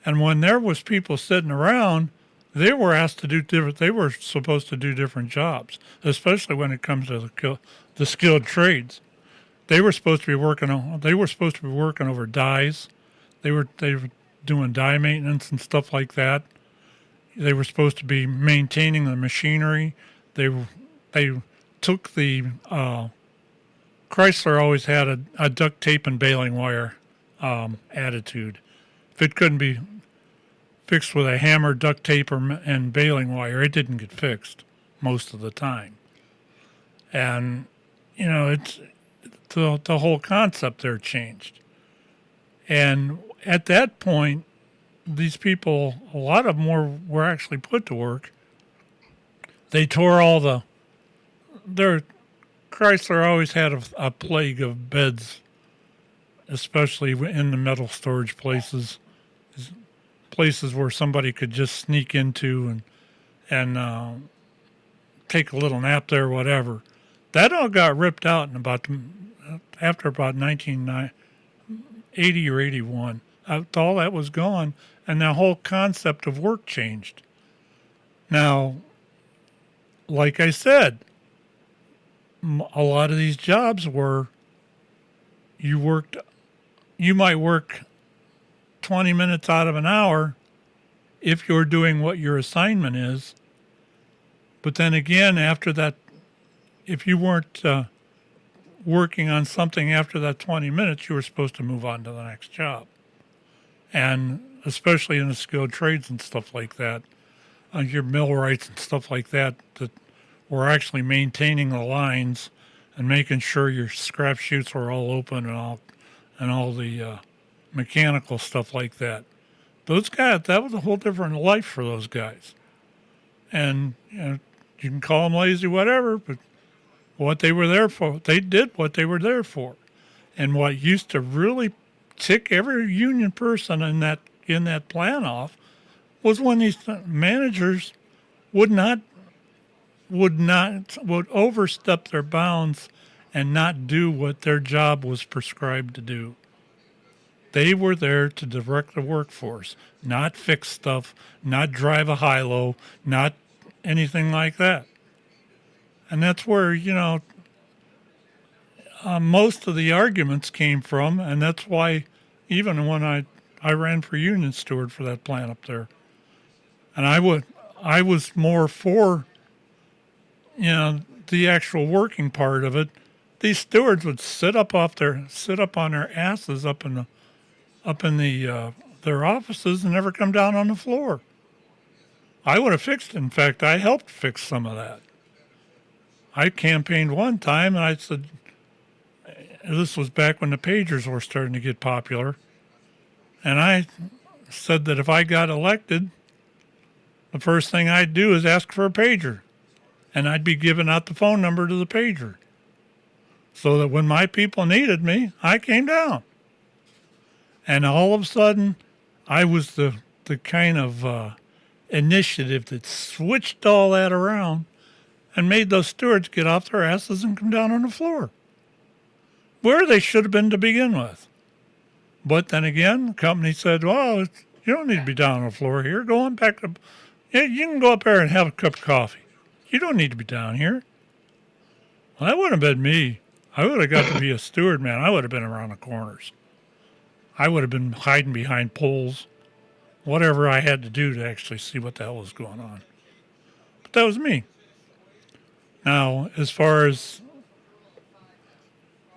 and when there was people sitting around, they were asked to do different. They were supposed to do different jobs, especially when it comes to the skilled trades. They were supposed to be working over dies. They were doing die maintenance and stuff like that. They were supposed to be maintaining the machinery. They took the Chrysler always had a duct tape and baling wire attitude. If it couldn't be fixed with a hammer, duct tape, and baling wire, it didn't get fixed most of the time. And it's the whole concept there changed. And at that point, these people, a lot of them were actually put to work. They tore their Chrysler always had a plague of beds, especially in the metal storage places where somebody could just sneak into and take a little nap there, whatever. That all got ripped out in after about 1980 or 81. All that was gone, and the whole concept of work changed. Now, like I said, a lot of these jobs were you might work 20 minutes out of an hour if you're doing what your assignment is. But then again, after that, if you weren't working on something after that 20 minutes, you were supposed to move on to the next job. And especially in the skilled trades and stuff like that, your millwrights and stuff like that, that were actually maintaining the lines and making sure your scrap chutes were all open and all the mechanical stuff like that. Those guys, that was a whole different life for those guys. And you can call them lazy, whatever, but what they were there for, they did what they were there for. And what used to really tick every union person in that plant off was when these managers would overstep their bounds and not do what their job was prescribed to do. They were there to direct the workforce, not fix stuff, not drive a high-low, not anything like that. And that's where, most of the arguments came from, and that's why even when I ran for union steward for that plant up there, and I was more for, the actual working part of it. These stewards would sit up on their asses up in their offices and never come down on the floor. I would have fixed it. In fact, I helped fix some of that. I campaigned one time, and I said, this was back when the pagers were starting to get popular, and I said that if I got elected, the first thing I'd do is ask for a pager, and I'd be giving out the phone number to the pager so that when my people needed me, I came down. And all of a sudden, I was the kind of initiative that switched all that around and made those stewards get off their asses and come down on the floor, where they should have been to begin with. But then again, the company said, well, you don't need to be down on the floor here. Go on back to, you can go up there and have a cup of coffee. You don't need to be down here. Well, that wouldn't have been me. I would have got to be a steward, man. I would have been around the corners. I would have been hiding behind poles, whatever I had to do to actually see what the hell was going on. But that was me. Now, as far as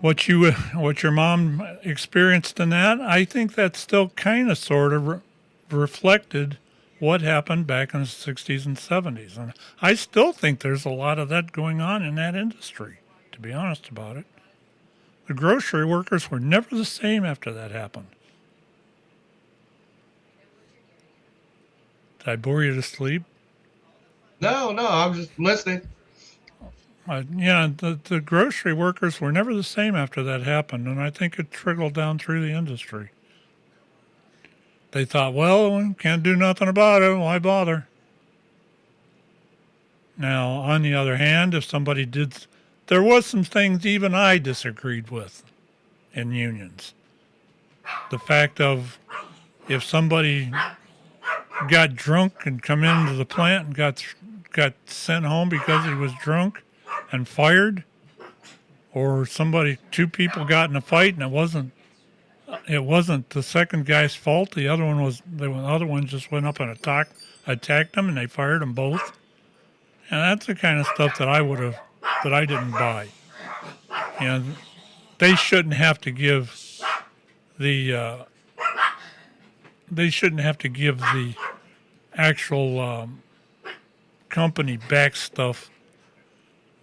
what your mom experienced in that, I think that still kind of sort of reflected what happened back in the 60s and 70s. And I still think there's a lot of that going on in that industry, to be honest about it. The grocery workers were never the same after that happened. Did I bore you to sleep? No, I was just listening. The grocery workers were never the same after that happened, and I think it trickled down through the industry. They thought, well, we can't do nothing about it. Why bother? Now, on the other hand, if somebody did, there was some things even I disagreed with in unions. The fact of if somebody got drunk and come into the plant and got sent home because he was drunk and fired, or two people got in a fight and it wasn't the second guy's fault. The other one just went up and attacked them, and they fired them both. And that's the kind of stuff that I didn't buy. And they shouldn't have to give the actual company back stuff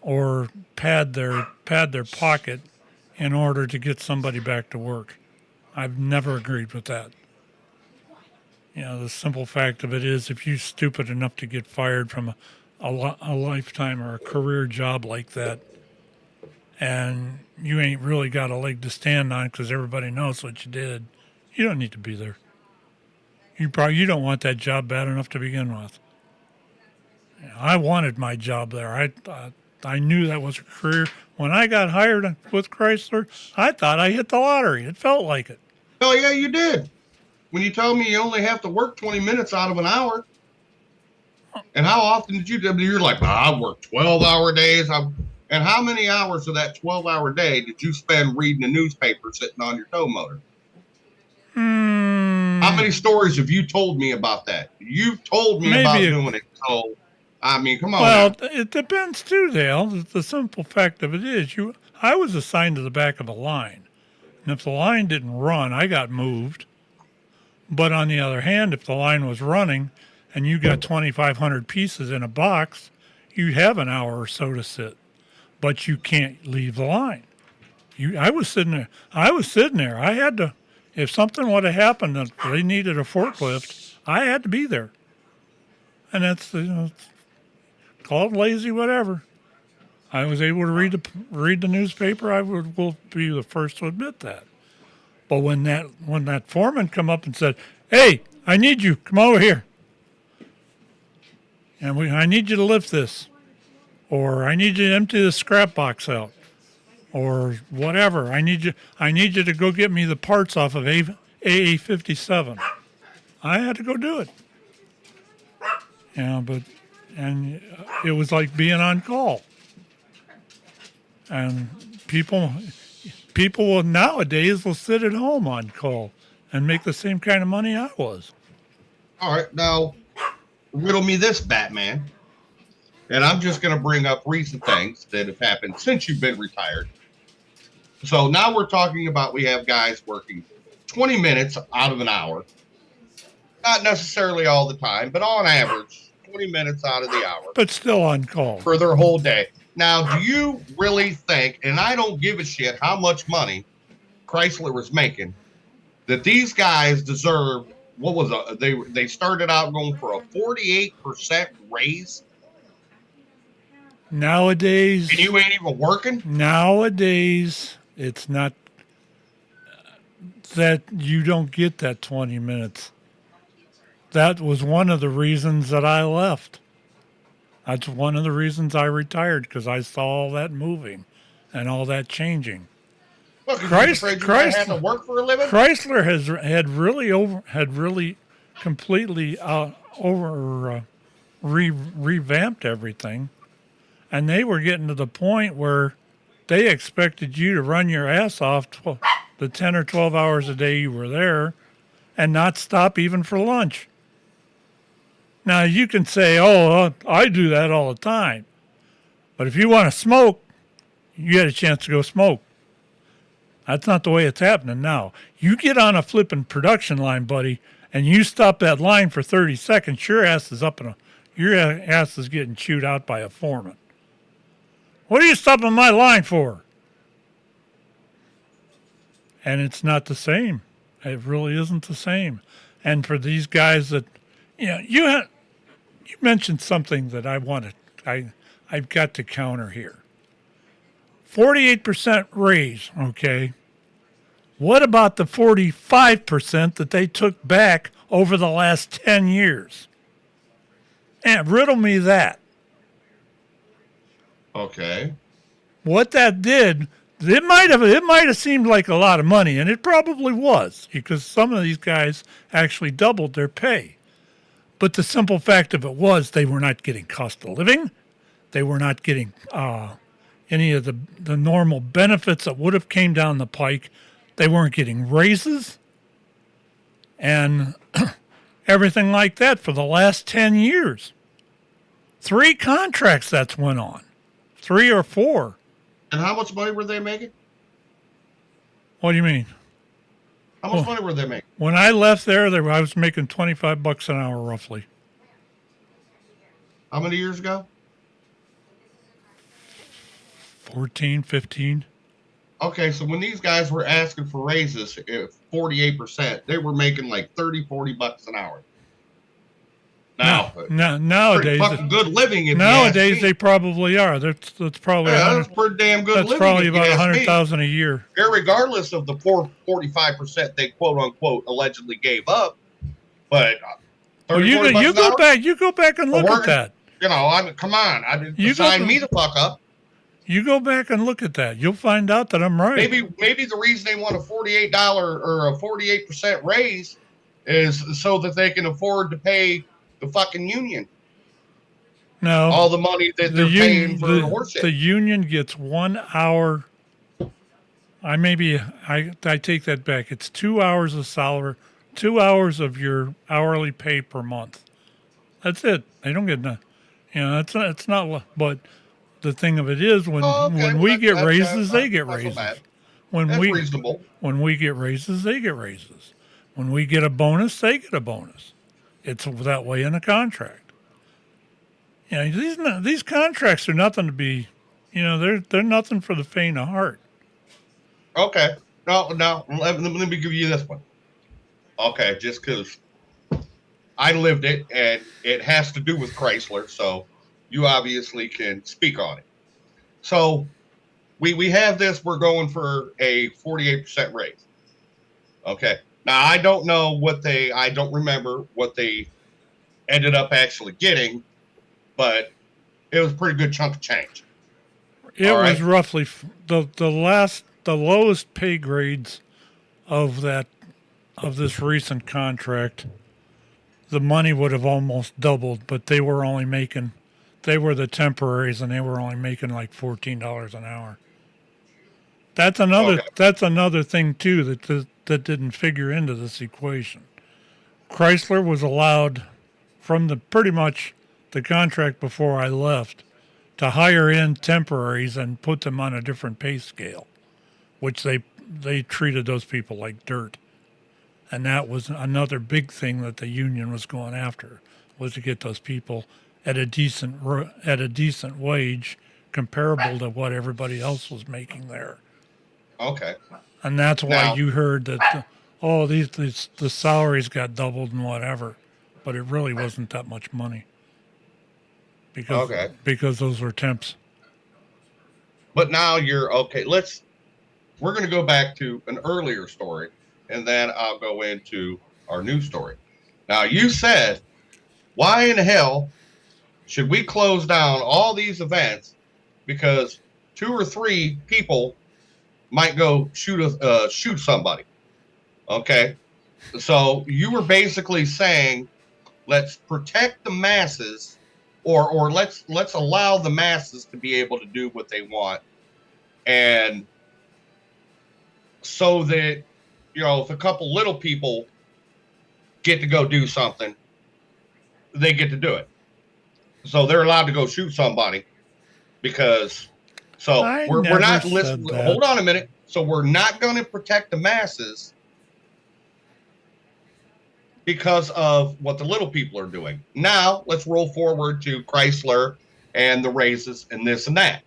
or pad their pocket in order to get somebody back to work. I've never agreed with that. The simple fact of it is, if you're stupid enough to get fired from a lifetime or a career job like that, and you ain't really got a leg to stand on because everybody knows what you did, you don't need to be there. You don't want that job bad enough to begin with. I wanted my job there. I knew that was a career. When I got hired with Chrysler, I thought I hit the lottery. It felt like it. Oh, yeah, you did. When you told me you only have to work 20 minutes out of an hour. And how often did you do? You're like, well, I work 12-hour days. And how many hours of that 12-hour day did you spend reading the newspaper sitting on your tow motor? How many stories have you told me about that? You've told me about doing it. So, I mean, come on. Well, now. it depends too, Dale. The simple fact of it is, I was assigned to the back of the line. And if the line didn't run, I got moved. But on the other hand, if the line was running and you got 2,500 pieces in a box, you have an hour or so to sit. But you can't leave the line. I was sitting there. I had to, if something would have happened that they needed a forklift, I had to be there. And that's, call it lazy, whatever. I was able to read the newspaper. I will be the first to admit that. But when that foreman come up and said, "Hey, I need you. Come over here. And I need you to lift this. Or I need you to empty the scrap box out. Or whatever. I need you to go get me the parts off of AA57. I had to go do it. And it was like being on call. And people nowadays will sit at home on call and make the same kind of money I was. All right, now riddle me this, Batman. And I'm just going to bring up recent things that have happened since you've been retired. So now we're talking about we have guys working 20 minutes out of an hour. Not necessarily all the time, but on average, 20 minutes out of the hour. But still on call. For their whole day. Now, do you really think, and I don't give a shit how much money Chrysler was making, that these guys deserve, what was it? They started out going for a 48% raise? Nowadays. And you ain't even working? Nowadays, it's not that you don't get that 20 minutes. That was one of the reasons that I left. That's one of the reasons I retired, because I saw all that moving and all that changing. Well, Chrysler had to work for a living? Chrysler had really completely revamped everything, and they were getting to the point where they expected you to run your ass off the 10 or 12 hours a day you were there and not stop even for lunch. Now, you can say, oh, I do that all the time. But if you want to smoke, you get a chance to go smoke. That's not the way it's happening now. You get on a flipping production line, buddy, and you stop that line for 30 seconds, your ass is getting chewed out by a foreman. What are you stopping my line for? And it's not the same. It really isn't the same. And for these guys that, you mentioned something that I've got to counter here. 48% raise, okay? What about the 45% that they took back over the last 10 years? And riddle me that. Okay. What that did, it might have seemed like a lot of money, and it probably was, because some of these guys actually doubled their pay. But the simple fact of it was they were not getting cost of living. They were not getting any of the normal benefits that would have came down the pike. They weren't getting raises and everything like that for the last 10 years. 3 contracts that's went on. 3 or 4. And how much money were they making? What do you mean? How much money were they making? When I left there, I was making $25 an hour roughly. How many years ago? 14, 15. Okay, so when these guys were asking for raises, 48%, they were making like $30-40 an hour. Nowadays, fucking good living. Nowadays, they probably are. That's probably that's pretty damn good living. That's probably about $100,000 a year. Irregardless of the 45% they quote unquote allegedly gave up, but you go back and look at that. Come on, sign me the fuck up. You go back and look at that. You'll find out that I'm right. Maybe the reason they want a $48 or a 48% raise is so that they can afford to pay the fucking union No. all the money that they're paying for horseshit. The union gets 1 hour. I take that back. It's 2 hours of salary, 2 hours of your hourly pay per month. That's it. They don't get nothing. It's not. But the thing of it is, when we get raises, they get raises. That's reasonable. When we get raises, they get raises. When we get a bonus, they get a bonus. It's that way in a contract. These contracts are nothing to be. They're nothing for the faint of heart. Okay. No. Let me give you this one. Okay, just because I lived it and it has to do with Chrysler, so you obviously can speak on it. So we have this. We're going for a 48% raise. Okay. Now I don't know I don't remember what they ended up actually getting, but it was a pretty good chunk of change. It was roughly the lowest pay grades of this recent contract. The money would have almost doubled, but they were the temporaries, and they were only making like $14 an hour. That's another thing too that didn't figure into this equation. Chrysler was allowed from pretty much the contract before I left to hire in temporaries and put them on a different pay scale, which they treated those people like dirt. And that was another big thing that the union was going after, was to get those people at a decent wage comparable to what everybody else was making there. Okay. And that's why you heard that the salaries got doubled and whatever, but it really wasn't that much money. Because those were temps. But now you're okay. We're going to go back to an earlier story, and then I'll go into our new story. Now, you said, why in the hell should we close down all these events because 2 or 3 people might go shoot somebody? Okay. So you were basically saying, let's protect the masses, or let's allow the masses to be able to do what they want. And so that, if a couple little people get to go do something, they get to do it. So they're allowed to go shoot somebody because, we're not listening. Hold on a minute. So we're not going to protect the masses because of what the little people are doing. Now let's roll forward to Chrysler and the raises and this and that.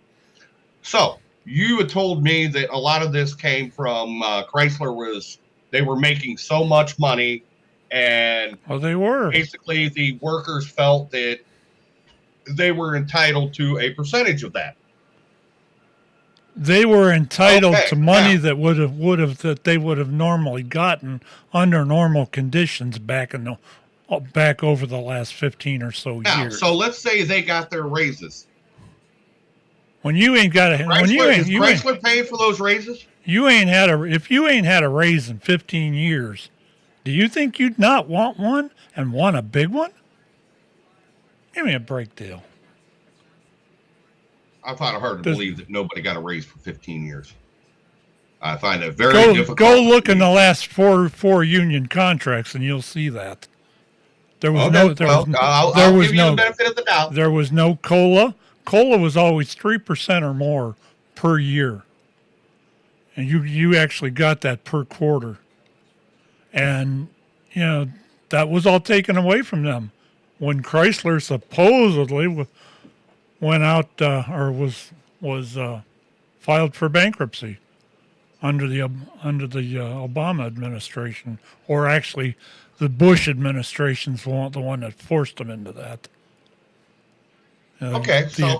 So you had told me that a lot of this came from Chrysler. They were making so much money, and they were basically the workers felt that they were entitled to a percentage of that. They were entitled to money that they would have normally gotten under normal conditions back over the last 15 or so years. So let's say they got their raises. When you ain't got a Chrysler paid for those raises? If you ain't had a raise in 15 years, do you think you'd not want one and want a big one? Give me a break, Dale. I find it hard to believe that nobody got a raise for 15 years. I find it very difficult. Go look in the last four union contracts, and you'll see that there was I'll give you the benefit of the doubt. There was no COLA. COLA was always 3% or more per year, and you actually got that per quarter, and that was all taken away from them when Chrysler supposedly went out or was filed for bankruptcy under the Obama administration, or actually the Bush administration's the one that forced them into that. And that's the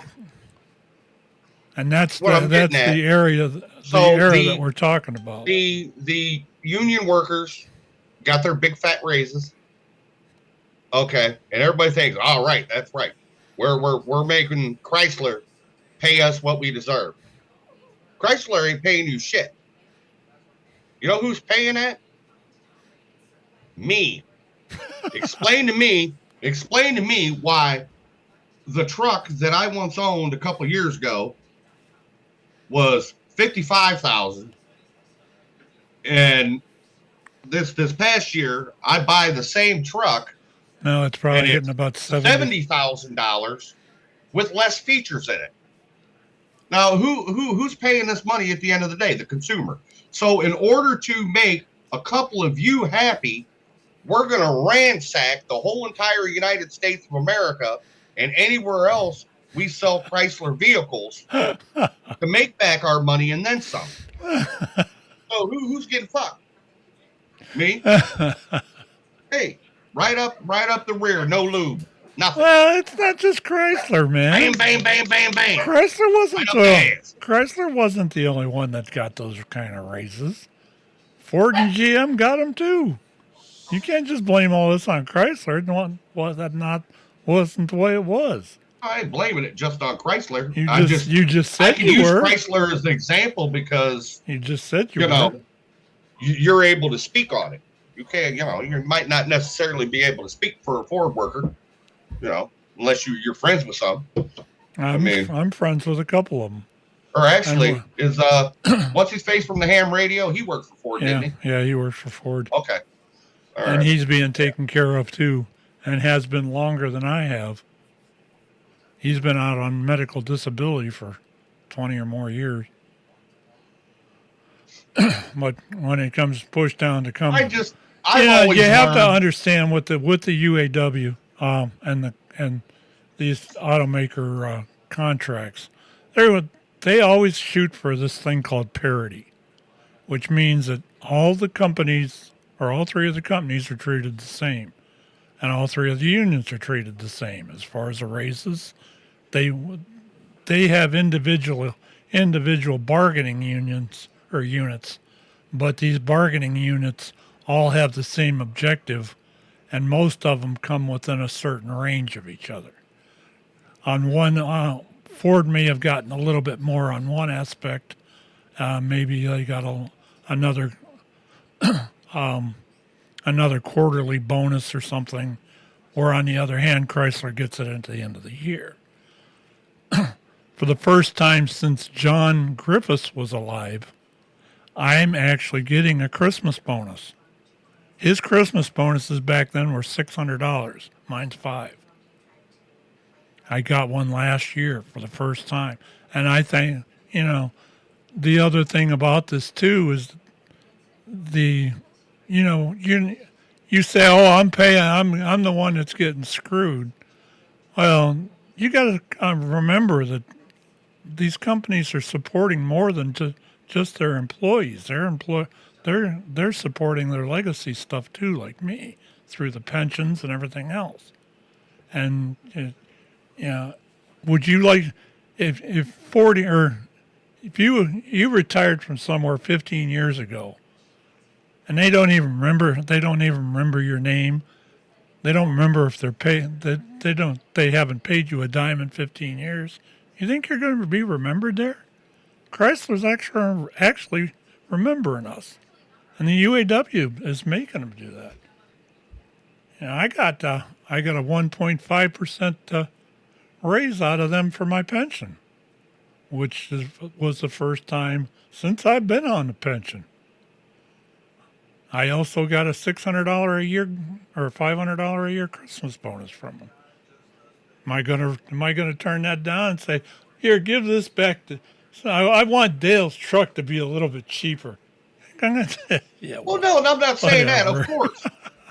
area that we're talking about. The union workers got their big fat raises. Okay, and everybody thinks, all right, that's right. We're making Chrysler pay us what we deserve. Chrysler ain't paying you shit. You know who's paying that? Me. Explain to me why the truck that I once owned a couple years ago was $55,000, and this past year I buy the same truck. No, it's probably and getting about $70,000 with less features in it. Now, who's paying this money at the end of the day? The consumer. So, in order to make a couple of you happy, we're going to ransack the whole entire United States of America and anywhere else we sell Chrysler vehicles to make back our money and then some. So who's getting fucked? Me? Hey, right up the rear, no lube, nothing. Well, it's not just Chrysler, man. Bang, bang, bang, bang, bang. Chrysler wasn't the only one that got those kind of raises. Ford and GM got them too. You can't just blame all this on Chrysler. Wasn't the way it was. I ain't blaming it just on Chrysler. You just said I can you use were. Chrysler as an example because You just said you you were. know you're able to speak on it. You can't, you might not necessarily be able to speak for a Ford worker, unless you're friends with some. I'm friends with a couple of them. Or actually, is what's his face from the ham radio? He worked for Ford, didn't he? Yeah, he works for Ford. Okay. All And right. he's being taken care of too, and has been longer than I have. He's been out on medical disability for 20 or more years. But when it comes push down to come, I've you always have to learned- understand with the UAW and these automaker contracts, they always shoot for this thing called parity, which means that all the companies or all three of the companies are treated the same, and all three of the unions are treated the same as far as the raises. They have individual bargaining unions or units, but these bargaining units all have the same objective, and most of them come within a certain range of each other. On one, Ford may have gotten a little bit more on one aspect. Maybe they got another quarterly bonus or something, or on the other hand, Chrysler gets it at the end of the year. For the first time since John Griffiths was alive, I'm actually getting a Christmas bonus. His Christmas bonuses back then were $600. Mine's $500. I got one last year for the first time. And I think, the other thing about this too is you say, oh, I'm paying, I'm the one that's getting screwed. Well, you got to remember that these companies are supporting more than just their employees. They're supporting their legacy stuff too, like me, through the pensions and everything else. And would you like if you retired from somewhere 15 years ago, and they don't even remember your name. They don't remember if they're paying. They haven't paid you a dime in 15 years. You think you're going to be remembered there? Chrysler's actually remembering us, and the UAW is making them do that. I got a 1.5% raise out of them for my pension, which was the first time since I've been on the pension. I also got a $600 a year or $500 a year Christmas bonus from them. Am I gonna turn that down and say, here, give this back to? So I want Dale's truck to be a little bit cheaper. Yeah. Well, no, I'm not saying whatever. that. Of course.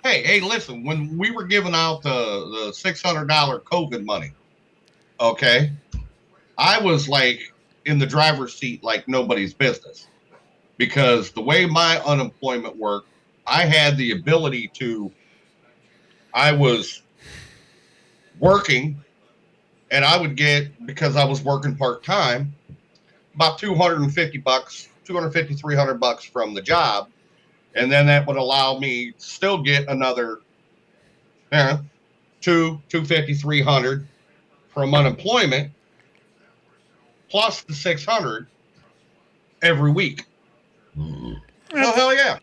Hey, listen. When we were giving out the $600 COVID money, okay, I was like in the driver's seat like nobody's business. Because the way my unemployment worked, I had the ability I was working, and I would get, because I was working part-time, about $250, $300 from the job. And then that would allow me to still get another $250, $300 from unemployment. plus the 600 every week. Well, hell yeah.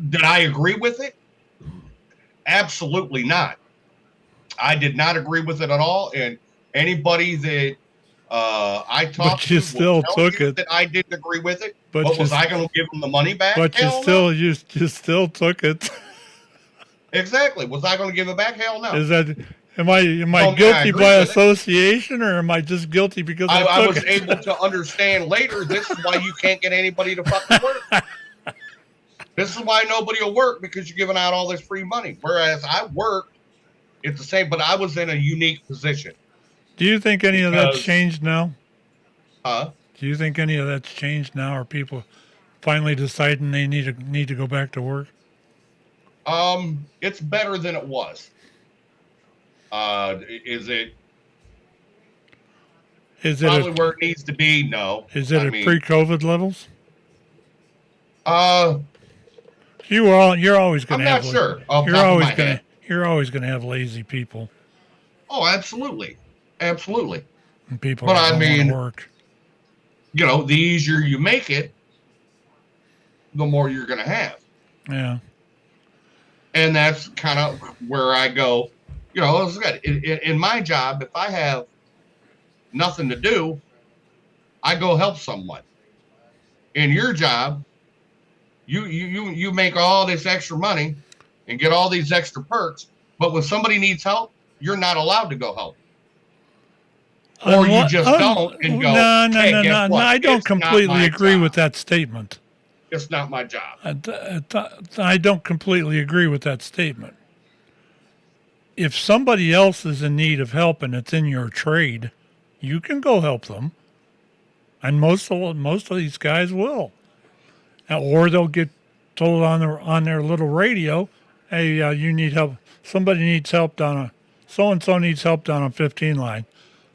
Did I agree with it? Absolutely not. I did not agree with it at all. And anybody that I talked to will tell you that I didn't agree with it. But was I going to give them the money back? But you still took it. Exactly. Was I going to give it back? Hell no. Is that am I guilty by association, or am I just guilty because I was able to understand later? This is why you can't get anybody to fucking work. This is why nobody will work, because you're giving out all this free money. Whereas I worked, it's the same, but I was in a unique position. Do you think any of that's changed now? Huh? Do you think any of that's changed now? Are people finally deciding they need to go back to work? It's better than it was. Is it probably where it needs to be? No. Is it pre-COVID levels? You're always going to have. I'm not sure. You're always going to have lazy people. Oh, absolutely. And people don't want to work. You know, the easier you make it, the more you're going to have. Yeah. And that's kind of where I go. You know, in my job, if I have nothing to do, I go help someone. In your job, you make all this extra money and get all these extra perks, but when somebody needs help, you're not allowed to go help. Or you just don't and go, No. I don't completely agree with that statement. It's not my job. I don't completely agree with that statement. If somebody else is in need of help and it's in your trade, you can go help them. And most of these guys will. Or they'll get told on their little radio, hey, you need help. Somebody needs help so-and-so needs help down on 15 line.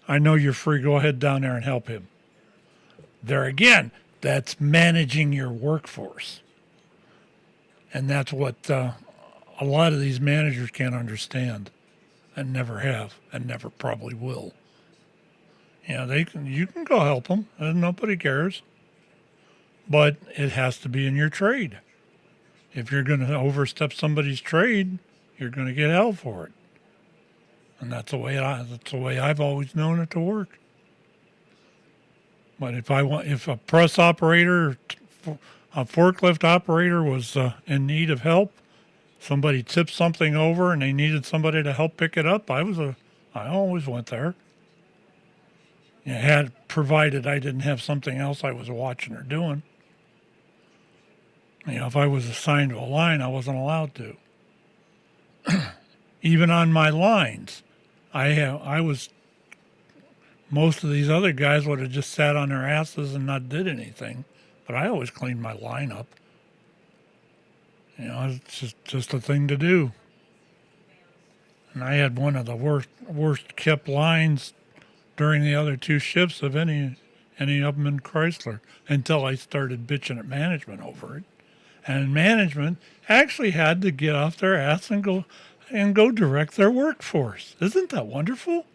I know you're free. Go ahead down there and help him. There again, that's managing your workforce. And that's what a lot of these managers can't understand and never have and never probably will. You can go help them and nobody cares. But it has to be in your trade. If you're going to overstep somebody's trade, you're going to get held for it. And that's the way I've always known it to work. But if a press operator, a forklift operator was in need of help, somebody tipped something over and they needed somebody to help pick it up, I always went there. Provided I didn't have something else I was watching or doing. If I was assigned to a line, I wasn't allowed to. Even on my lines, most of these other guys would have just sat on their asses and not did anything, but I always cleaned my line up. It's just a thing to do. And I had one of the worst kept lines during the other two shifts of any of them in Chrysler, until I started bitching at management over it. And management actually had to get off their ass and go direct their workforce. Isn't that wonderful?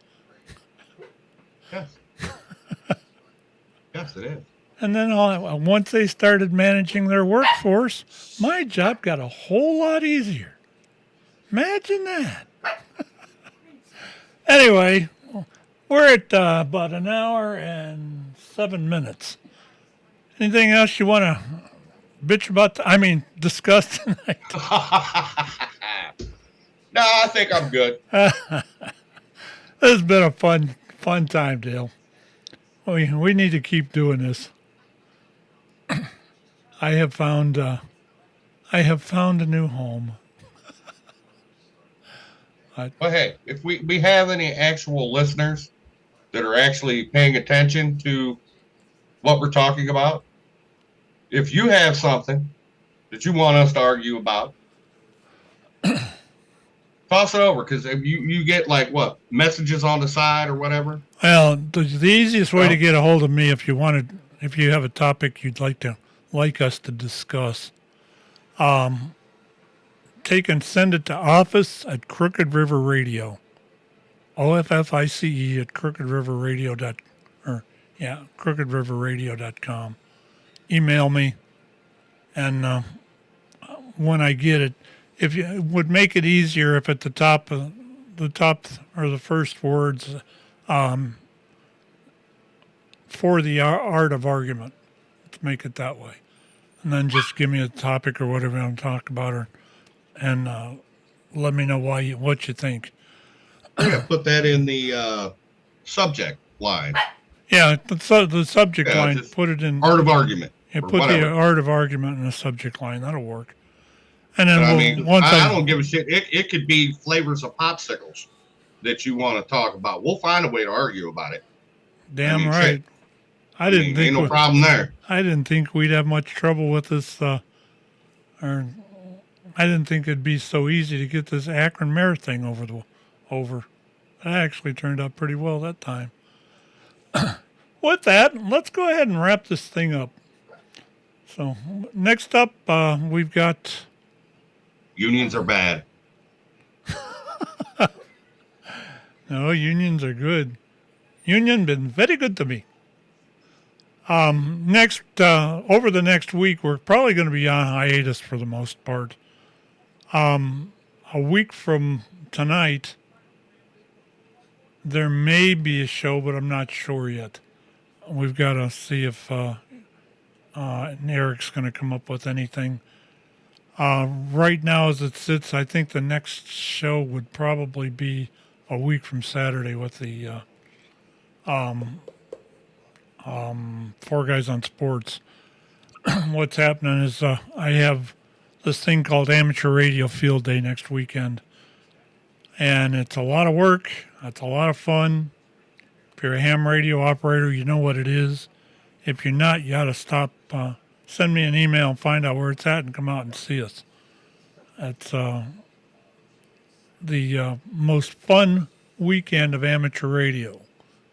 Yes. Yes, it is. And then once they started managing their workforce, my job got a whole lot easier. Imagine that. Anyway, we're at about an hour and 7 minutes. Anything else you want to bitch about? Discuss tonight? No, I think I'm good. This has been a fun time, Dale. We need to keep doing this. I have found a new home. But hey, if we have any actual listeners that are actually paying attention to what we're talking about, if you have something that you want us to argue about, toss it over, because you get messages on the side or whatever. Well, the easiest way to get a hold of me, if you have a topic you'd like us to discuss, take and send it to office at Crooked River Radio, OFFICE at Crooked River Radio Yeah, crookedriverradio.com. Email me, and when I get it, if you it would make it easier if at the top or the first words for the art of argument. Let's make it that way, and then just give me a topic or whatever I'm talking about, and let me know what you think. Yeah, put that in the subject line. Yeah, the subject Yeah, line. just Put it in. Art of argument. Yeah, Or put the whatever. art of argument in the subject line. That'll work. And then But I we'll, mean, once I don't give a shit. It could be flavors of popsicles that you want to talk about. We'll find a way to argue about it. damn right. Shit. I didn't think ain't no problem there. I didn't think we'd have much trouble with this. Or I didn't think it'd be so easy to get this Akron Mayor thing over. That actually turned out pretty well that time. With that, let's go ahead and wrap this thing up. So next up, we've got. Unions are bad. No, unions are good. Union been very good to me. Next, over the next week, we're probably going to be on hiatus for the most part. A week from tonight, there may be a show, but I'm not sure yet. We've got to see if Eric's going to come up with anything. Right now, as it sits, I think the next show would probably be a week from Saturday with the Four Guys on Sports. What's happening is I have this thing called Amateur Radio Field Day next weekend. And it's a lot of work. It's a lot of fun. If you're a ham radio operator, you know what it is. If you're not, you got to stop. Send me an email and find out where it's at and come out and see us. It's the most fun weekend of amateur radio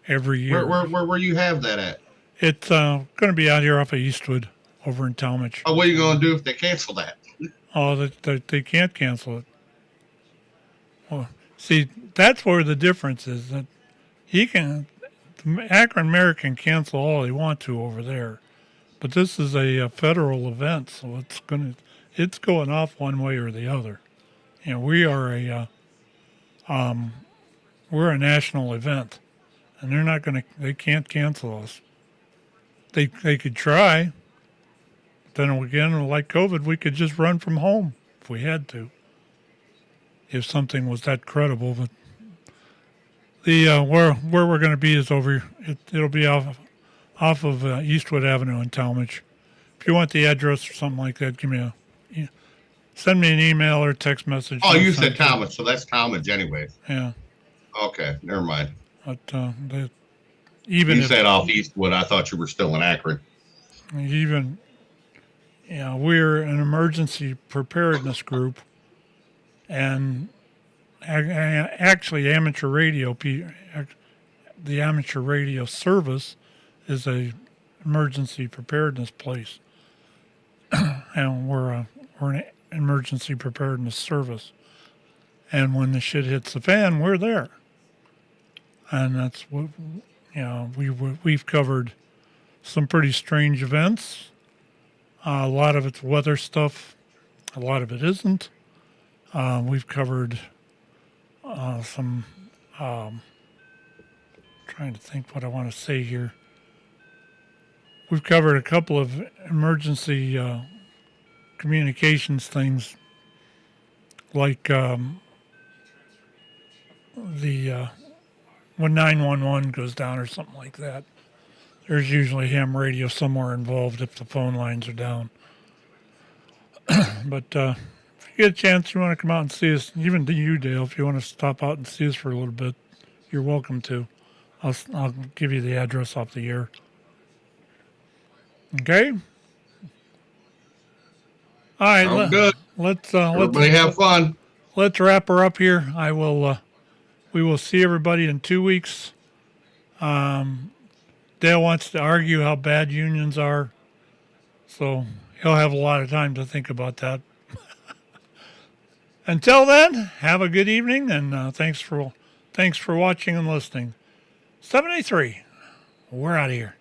every year. Where you have that at? It's going to be out here off of Eastwood over in Talmadge. Oh, what are you going to do if they cancel that? Oh, they can't cancel it. Well, see, that's where the difference is. That the Akron Mayor can cancel all they want to over there, but this is a federal event, so it's going off one way or the other. You know, we're a national event, and they can't cancel us. They could try. Then again, like COVID, we could just run from home if we had to. If something was that credible, but the where we're going to be is over. It'll be off of Eastwood Avenue in Talmadge. If you want the address or something like that, send me an email or text message. Oh, you said Talmadge, so that's Talmadge anyway. Yeah. Okay, never mind. But You said off Eastwood. I thought you were still in Akron. We're an emergency preparedness group, and actually amateur radio, the amateur radio service is a emergency preparedness place. And we're an emergency preparedness service. And when the shit hits the fan, we're there. And that's what, we've covered some pretty strange events. A lot of it's weather stuff. A lot of it isn't. We've covered some, trying to think what I want to say here. We've covered a couple of emergency communications things, like when 911 goes down or something like that. There's usually ham radio somewhere involved if the phone lines are down. But if you get a chance, you want to come out and see us, even to you, Dale, if you want to stop out and see us for a little bit, you're welcome to. I'll give you the address off the air. Okay? All right. Good. Everybody have fun. Let's wrap her up here. We will see everybody in 2 weeks. Dale wants to argue how bad unions are, so he'll have a lot of time to think about that. Until then, have a good evening, and thanks for watching and listening. 73. We're out of here.